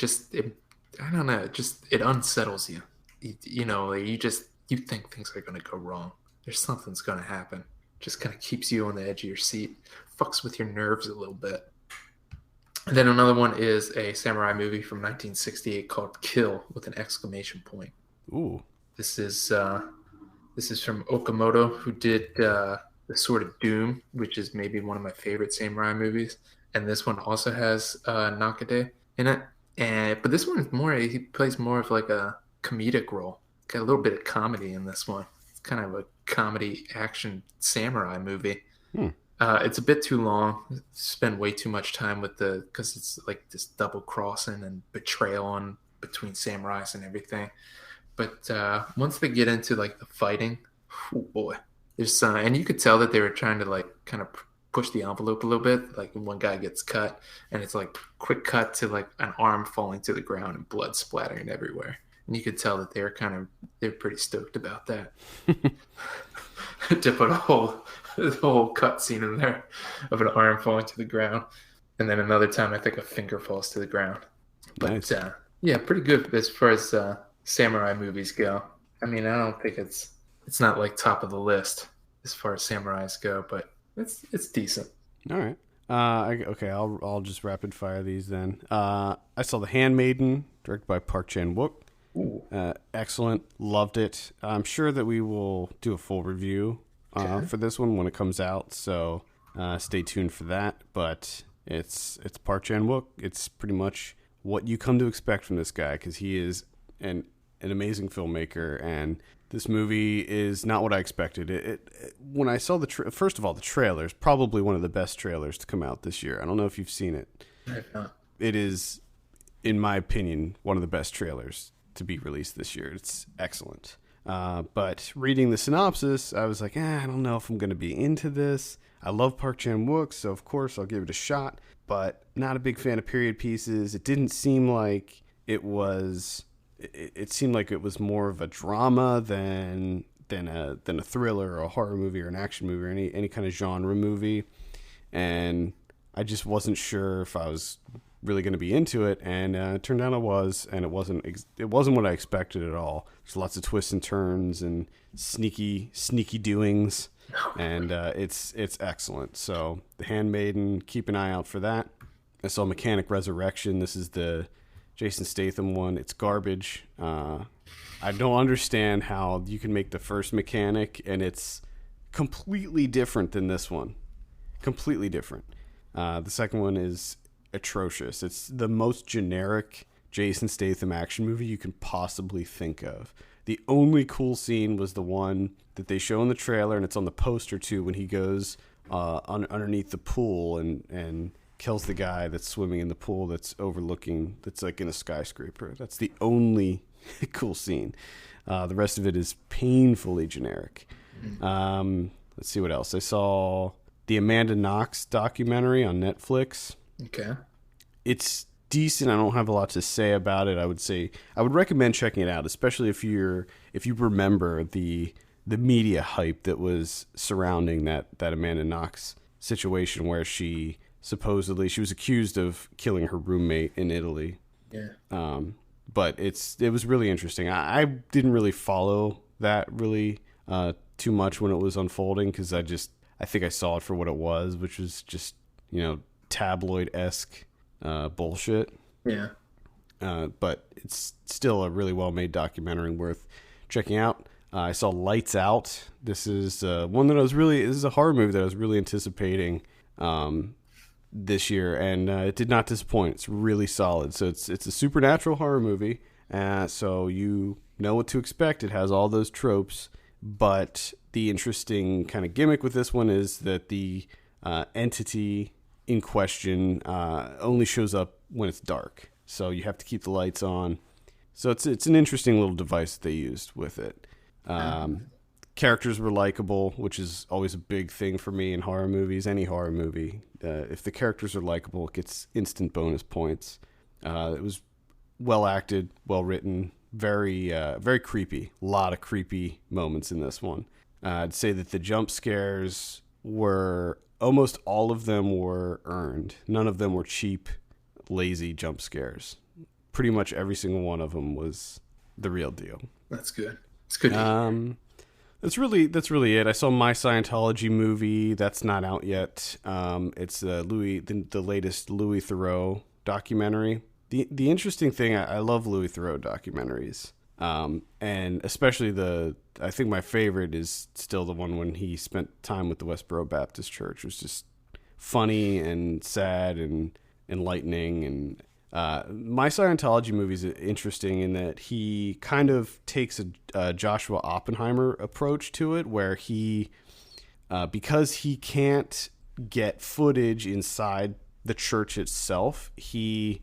I don't know, it unsettles you. You know, like you think things are going to go wrong. There's something's going to happen. Just kind of keeps you on the edge of your seat, fucks with your nerves a little bit. And then another one is a samurai movie from 1968 called Kill with an exclamation point. Ooh. This is from Okamoto, who did The Sword of Doom, which is maybe one of my favorite samurai movies. And this one also has Nakade in it. But this one is more, he plays more of like a comedic role. Got a little bit of comedy in this one. It's kind of a comedy action samurai movie. It's a bit too long. Spend way too much time because it's like this double crossing and betrayal on between samurais and everything. But once they get into like the fighting, oh boy, there's and you could tell that they were trying to like kind of push the envelope a little bit. Like one guy gets cut, and it's like quick cut to like an arm falling to the ground and blood splattering everywhere. And you could tell that they're pretty stoked about that. To put a whole cut scene in there of an arm falling to the ground, and then another time I think a finger falls to the ground. But nice. Yeah, pretty good as far as samurai movies go. I mean, I don't think it's not like top of the list as far as samurais go, but it's decent. All right. I'll just rapid fire these then. I saw The Handmaiden, directed by Park Chan-wook. Excellent. Loved it. I'm sure that we will do a full review for this one when it comes out, so stay tuned for that. But it's Park Chan-wook. It's pretty much what you come to expect from this guy, because he is an amazing filmmaker, and this movie is not what I expected. When I saw first of all, the trailer is probably one of the best trailers to come out this year. I don't know if you've seen it. I have not. It is, in my opinion, one of the best trailers to be released this year. It's excellent. But reading the synopsis, I was like, I don't know if I'm going to be into this. I love Park Chan-wook, so of course I'll give it a shot, but not a big fan of period pieces. It didn't seem like it was... It seemed like it was more of a drama than a thriller or a horror movie or an action movie or any kind of genre movie, and I just wasn't sure if I was really going to be into it. And it turned out I was, and it wasn't what I expected at all. There's lots of twists and turns and sneaky doings, and it's excellent. So The Handmaiden, keep an eye out for that. I saw Mechanic Resurrection. This is the Jason Statham one. It's garbage. I don't understand how you can make the first Mechanic and it's completely different than this one. Completely different. The second one is atrocious. It's the most generic Jason Statham action movie you can possibly think of. The only cool scene was the one that they show in the trailer, and it's on the poster too, when he goes underneath the pool and kills the guy that's swimming in the pool that's like in a skyscraper. That's the only cool scene. The rest of it is painfully generic. Let's see what else. I saw the Amanda Knox documentary on Netflix. Okay. It's decent. I don't have a lot to say about it. I would recommend checking it out, especially if you remember the media hype that was surrounding that Amanda Knox situation, where she was accused of killing her roommate in Italy. Yeah. But it was really interesting. I didn't really follow that really too much when it was unfolding, because I think I saw it for what it was, which was just, tabloid-esque bullshit. Yeah. But it's still a really well-made documentary worth checking out. I saw Lights Out. This is one that this is a horror movie that I was really anticipating this year, and it did not disappoint. It's really solid. So it's a supernatural horror movie, so you know what to expect. It has all those tropes, but the interesting kind of gimmick with this one is that the entity in question only shows up when it's dark, so you have to keep the lights on. So it's an interesting little device that they used with it. Characters were likable, which is always a big thing for me in horror movies. Any horror movie, if the characters are likable, it gets instant bonus points. It was well acted, well written, very very creepy. A lot of creepy moments in this one. I'd say that the jump scares were almost all of them were earned. None of them were cheap, lazy jump scares. Pretty much every single one of them was the real deal. That's good. It's good. That's really it. I saw My Scientology Movie. That's not out yet. It's the latest Louis Theroux documentary. The interesting thing, I love Louis Theroux documentaries. And especially I think my favorite is still the one when he spent time with the Westboro Baptist Church. It was just funny and sad and enlightening. And My Scientology Movie is interesting in that he kind of takes a Joshua Oppenheimer approach to it, where he, because he can't get footage inside the church itself, he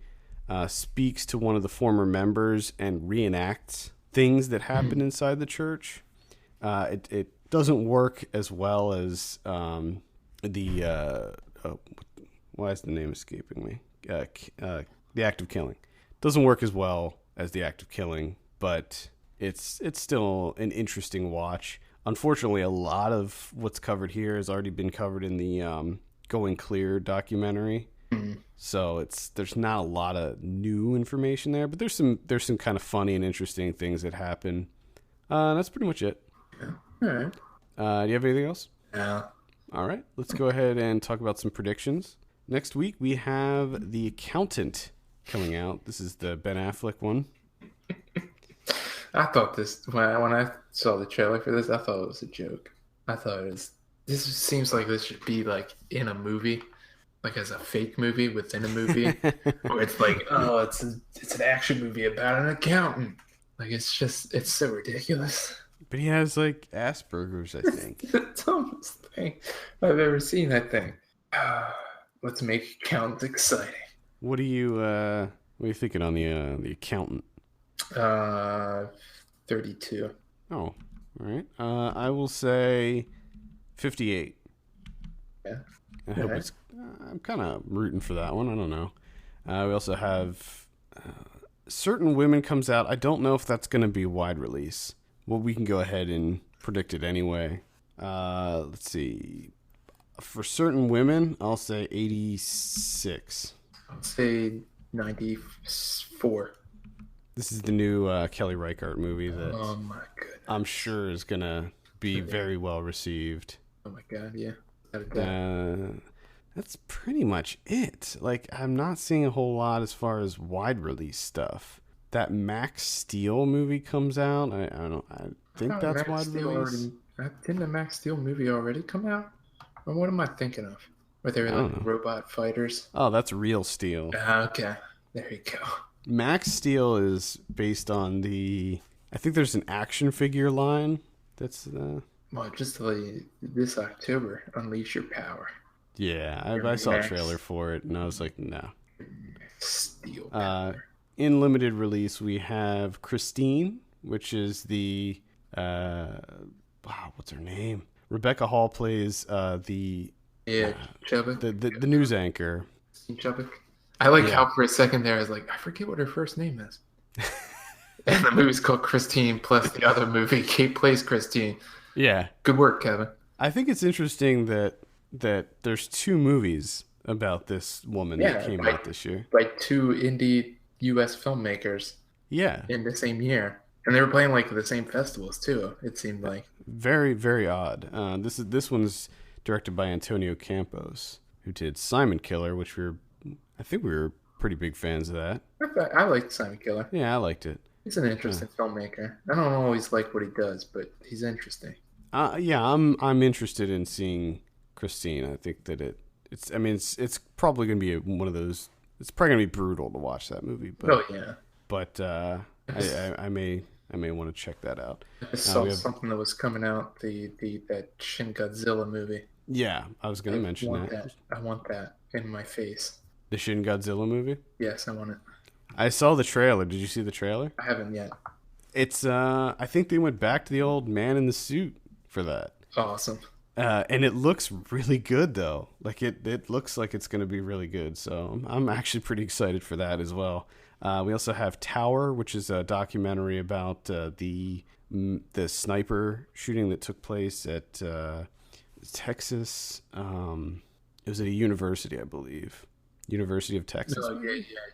speaks to one of the former members and reenacts things that happen inside the church. It doesn't work as well as why is the name escaping me? The Act of Killing. Doesn't work as well as The Act of Killing, but it's still an interesting watch. Unfortunately, a lot of what's covered here has already been covered in the Going Clear documentary. So there's not a lot of new information there, but there's some kind of funny and interesting things that happen. That's pretty much it. Yeah. All right. Do you have anything else? No. All right. Let's go ahead and talk about some predictions. Next week we have The Accountant coming out. This is the Ben Affleck one. I thought when I saw the trailer for this, I thought it was a joke. I thought this seems like this should be like in a movie. Like as a fake movie within a movie, where it's like, oh, it's an action movie about an accountant. Like it's so ridiculous. But he has like Asperger's, I think. It's the dumbest thing I've ever seen. I think. Let's make accountants exciting. What are you thinking on the Accountant? 32. Oh, all right. I will say 58. Yeah. I hope it's. I'm kind of rooting for that one. I don't know. We also have Certain Women comes out. I don't know if that's going to be wide release. Well, we can go ahead and predict it anyway. Let's see. For Certain Women, I'll say 86. I'll say 94. This is the new Kelly Reichardt movie that oh my goodness. I'm sure is going to be very well received. Oh my god, yeah. That's pretty much it. Like, I'm not seeing a whole lot as far as wide release stuff. That Max Steel movie comes out. I think that's wide release. Didn't the Max Steel movie already come out? Or what am I thinking of? Where they were like robot fighters? Oh, that's Real Steel. Okay, there you go. Max Steel is based on I think there's an action figure line that's Well, just like this October, Unleash Your Power. Yeah, I saw a trailer for it, and I was like, no. Steel power. In limited release, we have Christine, which is the what's her name? Rebecca Hall plays Chubbuck. the news anchor. Chubbuck. I like how for a second there I was like, I forget what her first name is. And the movie's called Christine, plus the other movie, Kate plays Christine. Yeah. Good work, Kevin. I think it's interesting that there's two movies about this woman that came out this year. By two indie U.S. filmmakers. Yeah. In the same year. And they were playing like the same festivals too, it seemed like. Very, very odd. This one's directed by Antonio Campos, who did Simon Killer, which I think we were pretty big fans of that. I liked Simon Killer. Yeah, I liked it. He's an interesting filmmaker. I don't always like what he does, but he's interesting. Yeah, I'm interested in seeing Christine. I think that it's probably going to be one of those. It's probably going to be brutal to watch that movie. But, But I may want to check that out. I saw something that was coming out, that Shin Godzilla movie. Yeah, I was going to mention that. I want that in my face. The Shin Godzilla movie? Yes, I want it. I saw the trailer. Did you see the trailer? I haven't yet. It's I think they went back to the old man in the suit for that. Awesome. And it looks really good though. Like it looks like it's going to be really good. So I'm actually pretty excited for that as well. We also have Tower, which is a documentary about the sniper shooting that took place at Texas. It was at a university, I believe. University of Texas. Oh,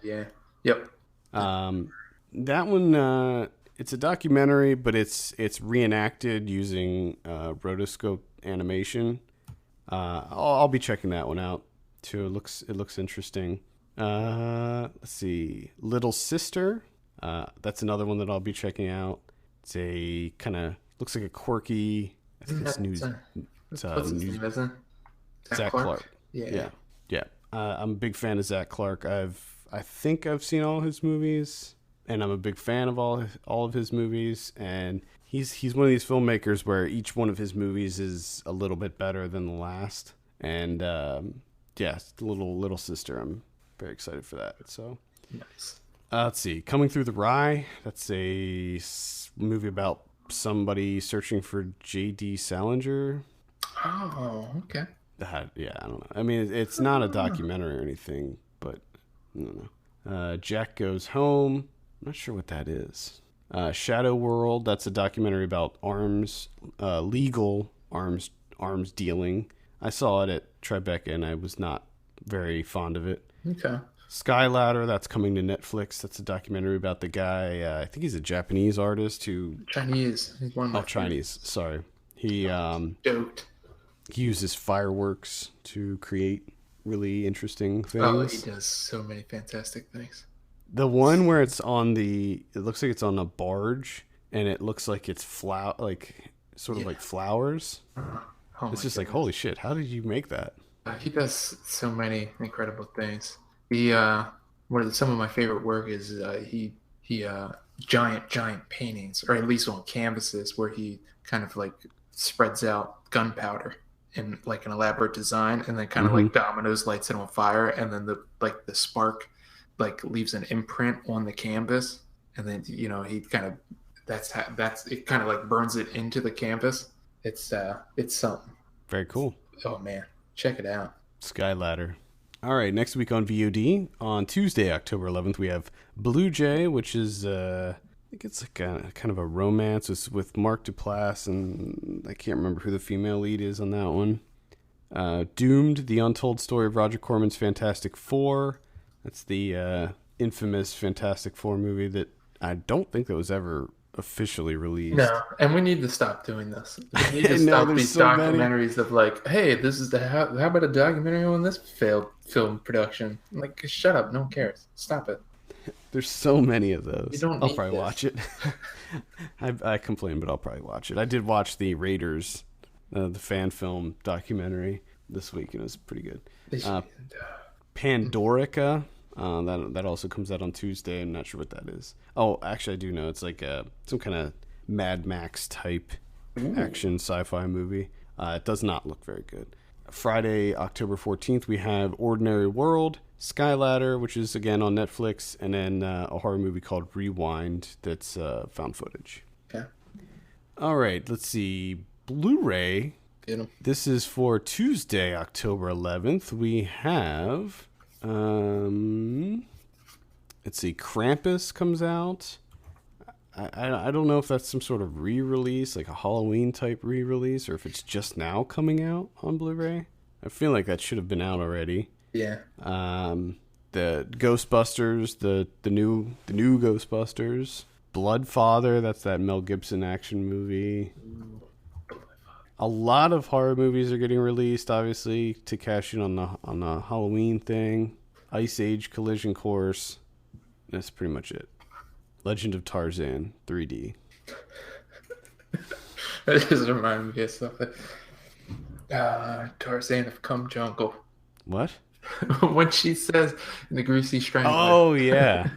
yeah. Yep. That one, it's a documentary, but it's reenacted using rotoscope animation. I'll be checking that one out too. It looks interesting. Let's see, Little Sister. That's another one that I'll be checking out. It's a kind of looks like a quirky. I think it's news. What's his name? Isn't it? Zach Clark. Yeah. I'm a big fan of Zach Clark. I think I've seen all his movies, and I'm a big fan of all of his movies. And he's one of these filmmakers where each one of his movies is a little bit better than the last. And Little Sister. I'm very excited for that. So Nice. let's see, Coming Through the Rye. That's a movie about somebody searching for J.D. Salinger. Oh, okay. I don't know. I mean, it's not a documentary or anything, but I don't know. Jack Goes Home. I'm not sure what that is. Shadow World. That's a documentary about legal arms dealing. I saw it at Tribeca, and I was not very fond of it. Okay. Skyladder. That's coming to Netflix. That's a documentary about the guy. I think he's a Japanese artist who. Chinese. He's one of my Chinese. Sorry. He Stoked. He uses fireworks to create really interesting things. Oh, he does so many fantastic things. The one where it looks like it's on a barge, and it looks like it's like flowers. Oh, it's just like, holy shit, how did you make that? He does so many incredible things. One of some of my favorite work is he giant paintings, or at least on canvases, where he kind of like spreads out gunpowder in like an elaborate design, and then kind of like dominoes lights it on fire, and then the spark like leaves an imprint on the canvas, and then he kind of that's it, kind of like burns it into the canvas. It's something. Very cool. Oh man, check it out. Skyladder. All right, next week on VOD, on Tuesday, October 11th, we have Blue Jay, which is I think it's like a kind of a romance. It's with Mark Duplass, and I can't remember who the female lead is on that one. Doomed, the untold story of Roger Corman's Fantastic Four. That's the infamous Fantastic Four movie that I don't think that was ever officially released. No, and we need to stop doing this. We need to stop these documentaries of like, hey, this is how about a documentary on this failed film production? Like, shut up, no one cares. Stop it. There's so many of those. I'll probably watch it. I complain, but I'll probably watch it. I did watch the Raiders, the fan film documentary this week, and it was pretty good. Pandorica, that also comes out on Tuesday. I'm not sure what that is. Oh, actually, I do know. It's like some kind of Mad Max type action sci-fi movie. It does not look very good. Friday, October 14th, we have Ordinary World, Skyladder, which is again on Netflix, and then a horror movie called Rewind that's found footage. Okay. All right, let's see. Blu-ray. This is for Tuesday, October 11th. We have, let's see, Krampus comes out. I don't know if that's some sort of re-release, like a Halloween type re-release, or if it's just now coming out on Blu-ray. I feel like that should have been out already. Yeah. The Ghostbusters, the new Ghostbusters, Bloodfather. That's that Mel Gibson action movie. A lot of horror movies are getting released, obviously, to cash in on the Halloween thing. Ice Age Collision Course. That's pretty much it. Legend of Tarzan 3D. That just reminded me of something. Tarzan of Cum Jungle. What? When she says in the Greasy Strangler. Oh, yeah.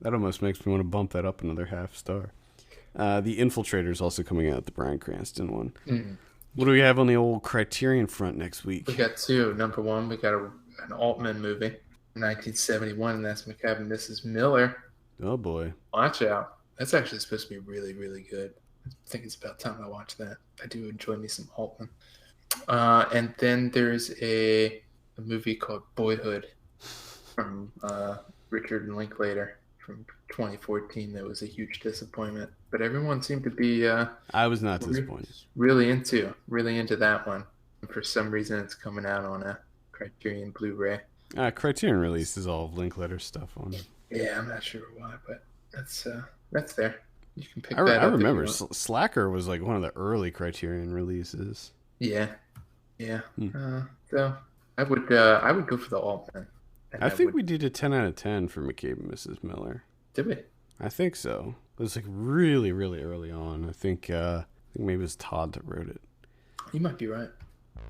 That almost makes me want to bump that up another half star. The Infiltrator's also coming out, the Bryan Cranston one. What do we have on the old Criterion front next week? We got two. Number one, we got an Altman movie, 1971, and that's McCabe and Mrs. Miller. Oh, boy. Watch out. That's actually supposed to be really, really good. I think it's about time I watch that. I do enjoy me some Altman. And then there's a movie called Boyhood from Richard Linklater. from 2014 that was a huge disappointment. But everyone seemed to be I was not disappointed. Really into that one. And for some reason, it's coming out on a Criterion Blu-ray. Criterion releases all of Linkletter stuff on it. Yeah, I'm not sure why, but that's there. You can pick I that up. I remember Slacker was like one of the early Criterion releases. Yeah. So I would go for the Altman. I think we did a 10 out of 10 for McCabe and Mrs. Miller. Did we? I think so. It was like really, really early on. I think maybe it was Todd that wrote it. You might be right.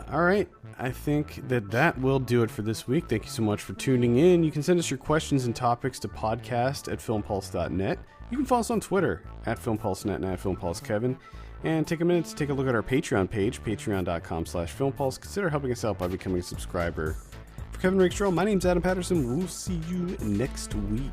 All right. I think that will do it for this week. Thank you so much for tuning in. You can send us your questions and topics to podcast@filmpulse.net. You can follow us on Twitter @FilmPulseNet and @FilmPulseKevin. And take a minute to take a look at our Patreon page, patreon.com/FilmPulse. Consider helping us out by becoming a subscriber. For Kevin Rakestraw, my name's Adam Patterson. We'll see you next week.